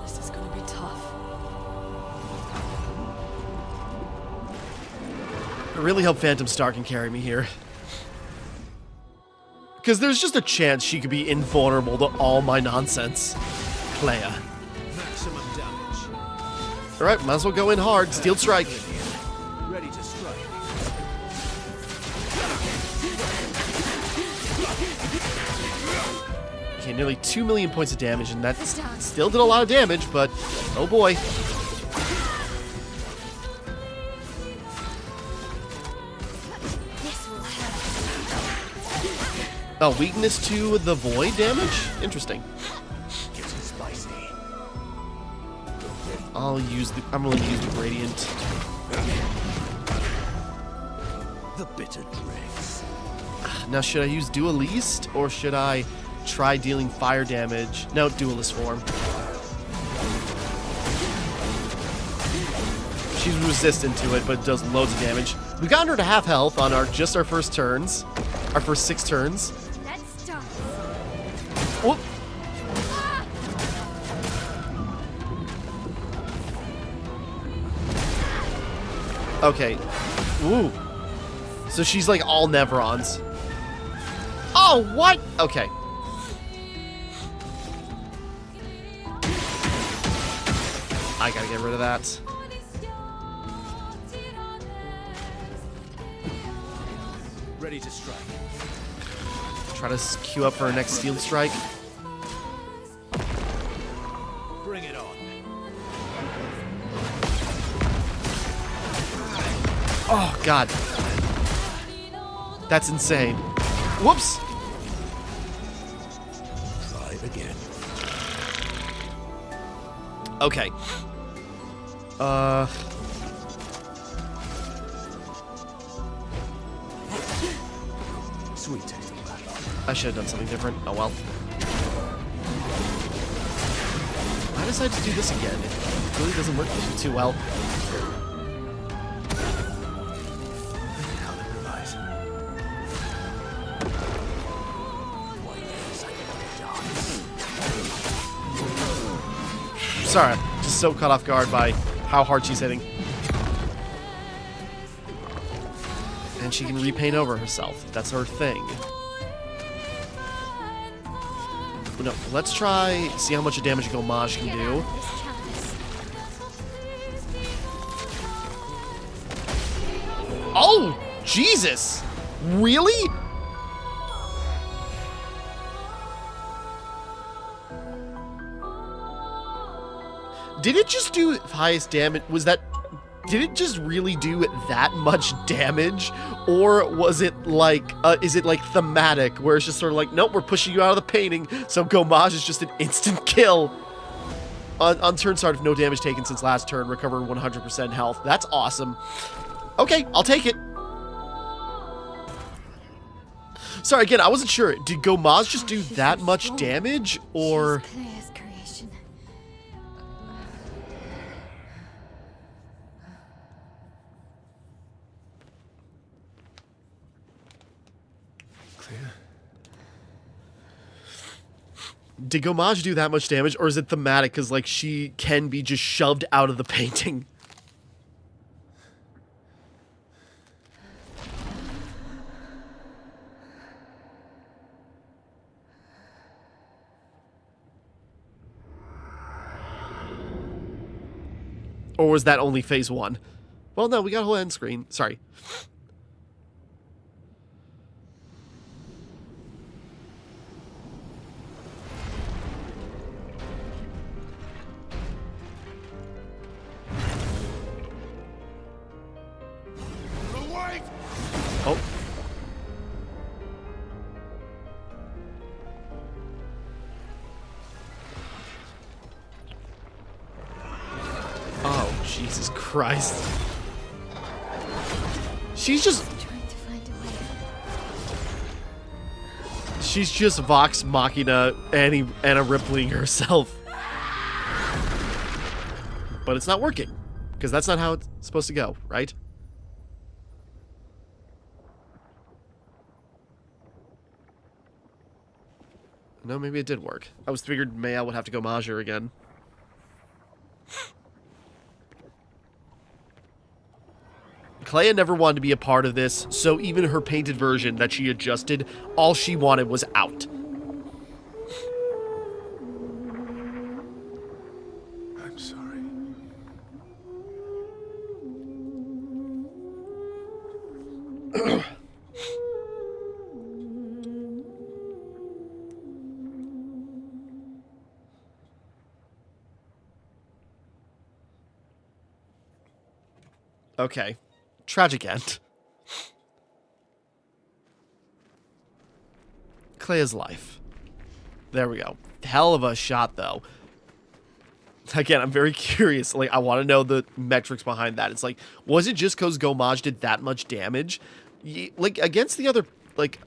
This is gonna be tough. I really hope Phantom Star can carry me here. Because there's just a chance she could be invulnerable to all my nonsense. Claire. Maximum damage. Alright, might as well go in hard. Steel Strike. Ready to strike. Okay, nearly 2 million points of damage, and that still did a lot of damage, but oh boy. This will hurt. Oh, weakness to the void damage? Interesting. Getting spicy. I'm gonna use the gradient. The bitter dregs. Now, should I use Duelist, or should I try dealing fire damage? No, Duelist form. She's resistant to it, but does loads of damage. We've gotten her to half health on our first turns. Our first 6 turns. Let's start. Whoop. Okay. Ooh. So she's like all Nevrons. Oh, what? Okay. I gotta get rid of that. Ready to strike. Try to queue up for her next Steel Strike. Bring it on. Oh, God. That's insane. Whoops. Try again. Okay. Sweet taste of that. I should have done something different. Oh, well. I decided to do this again. It really doesn't work too well. How they realize. Why yes, I die. Sorry, I'm just so caught off guard by how hard she's hitting. And she can repaint over herself. That's her thing. No, let's try, see how much damage Gomage can do. This chalice. Oh, Jesus! Really? Did it just do highest damage? Was that did it just really do that much damage? Or was it like, is it like thematic, where it's just sort of like, nope, we're pushing you out of the painting, so Gomage is just an instant kill. On turn start, if no damage taken since last turn, recover 100% health. That's awesome. Okay, I'll take it. Sorry, again, I wasn't sure. Did Gomage just do that much damage, or... She's Claire's creation. Claire? Did Gomage do that much damage, or is it thematic, because, like, she can be just shoved out of the painting? Or was that only phase 1? Well, no, we got a whole end screen. Sorry. Oh. Oh, Jesus Christ. She's just... Trying to find a way. She's just Vox Machina Anna Ripley herself. But it's not working. Because that's not how it's supposed to go, right? No, maybe it did work. I was figured Mayal would have to go Mage her again. Clea never wanted to be a part of this, so even her painted version that she adjusted, all she wanted was out. I'm sorry. Okay. Tragic end. Clea's life. There we go. Hell of a shot, though. Again, I'm very curious. Like, I want to know the metrics behind that. It's like, was it just because Gomage did that much damage? Like, against the other, like,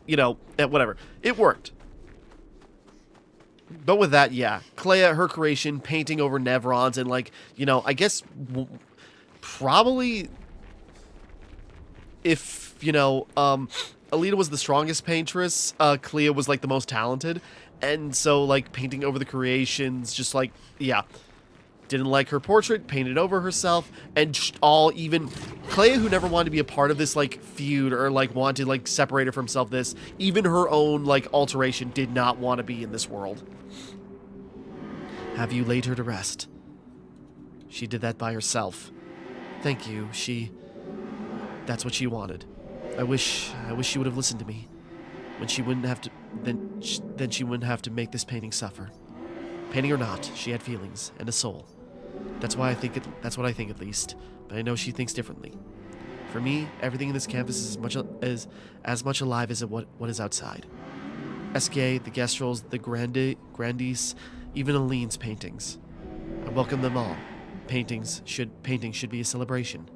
you know, whatever. It worked. But with that, yeah. Clea, her creation, painting over Nevrons, and, like, you know, I guess... probably if, you know, Alita was the strongest paintress, Clea was, like, the most talented. And so, like, painting over the creations, just, like, yeah. Didn't like her portrait, painted over herself, and all even... Clea, who never wanted to be a part of this, like, feud, or, like, wanted to, like, separate her from herself, even her own, like, alteration did not want to be in this world. Have you laid her to rest? She did that by herself. Thank you. That's what she wanted. I wish she would have listened to me. When she wouldn't have to, then she wouldn't have to make this painting suffer. Painting or not, she had feelings and a soul. That's what I think at least. But I know she thinks differently. For me, everything in this canvas is as much alive as what is outside. SK, the Gestrels, the Grandies, even Aline's paintings. I welcome them all. Paintings should be a celebration,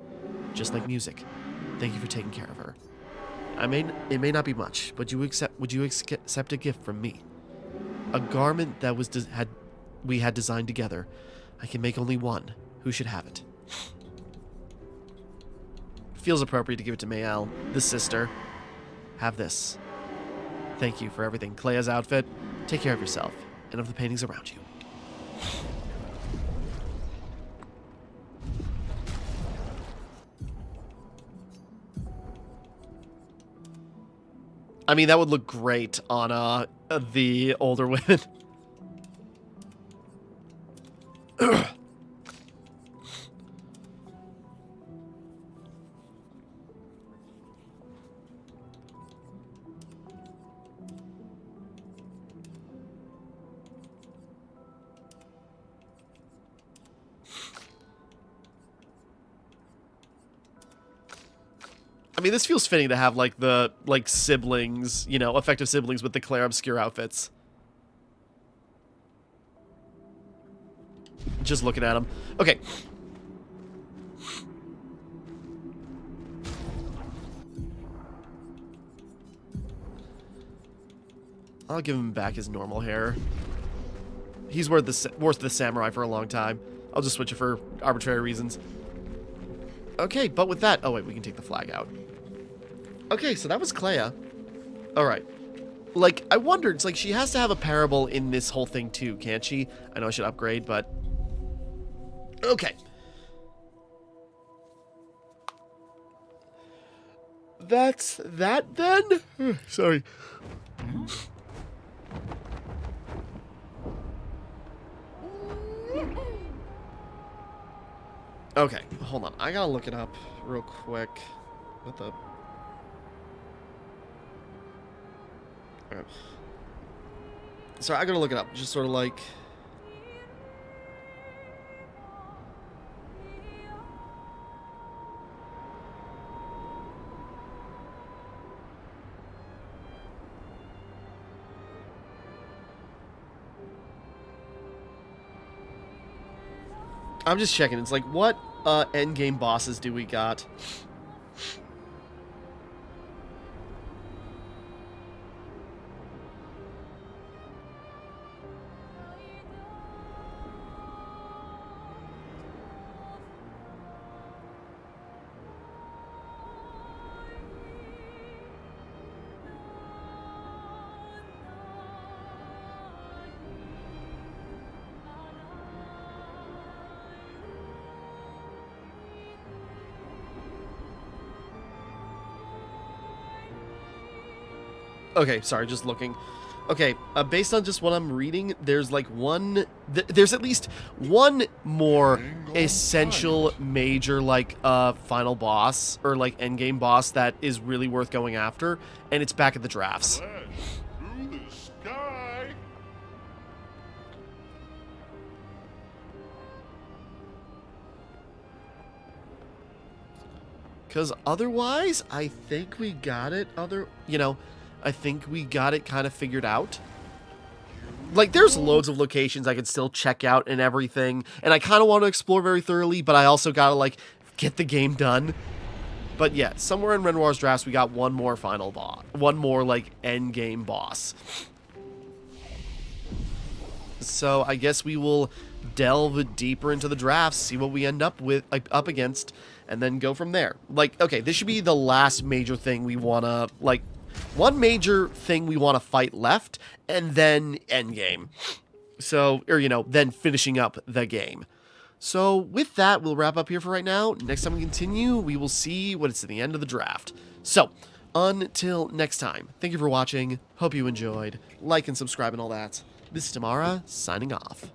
just like music. Thank you for taking care of her. It may not be much, but would you accept a gift from me? A garment that we had designed together. I can make only one. Who should have it? Feels appropriate to give it to Mayal, the sister. Have this. Thank you for everything. Clea's outfit. Take care of yourself and of the paintings around you. I mean, that would look great on the older women. mean, this feels fitting to have, like, the, like, siblings, you know, effective siblings with the Clair Obscur outfits. Just looking at them. Okay. I'll give him back his normal hair. He's worth the samurai for a long time. I'll just switch it for arbitrary reasons. Okay, but with that... Oh, wait, we can take the flag out. Okay, so that was Clair. Alright. Like, I wondered, it's like, she has to have a parable in this whole thing, too, can't she? I know I should upgrade, but... Okay. That's that, then? Sorry. Okay, hold on. I gotta look it up real quick. What the... Alright. Sorry, I gotta look it up. Just sort of like... I'm just checking. It's like, what endgame bosses do we got? Okay, sorry, just looking. Okay, based on just what I'm reading, there's like there's at least one more essential major, like, final boss, or like endgame boss that is really worth going after, and it's back at the drafts. Through the sky. Because otherwise, I think we got it, I think we got it kind of figured out. Like, there's loads of locations I could still check out and everything, and I kind of want to explore very thoroughly, but I also gotta, like, get the game done. But yeah, somewhere in Renoir's drafts, we got one more final boss. One more, like, end game boss. So I guess we will delve deeper into the drafts, see what we end up with, up against, and then go from there. Like, okay, this should be the last major thing we want to, like, one major thing we want to fight left, and then endgame. So, or, then finishing up the game. So, with that, we'll wrap up here for right now. Next time we continue, we will see what it's at the end of the draft. So, until next time, thank you for watching. Hope you enjoyed. Like and subscribe and all that. This is Timmara, signing off.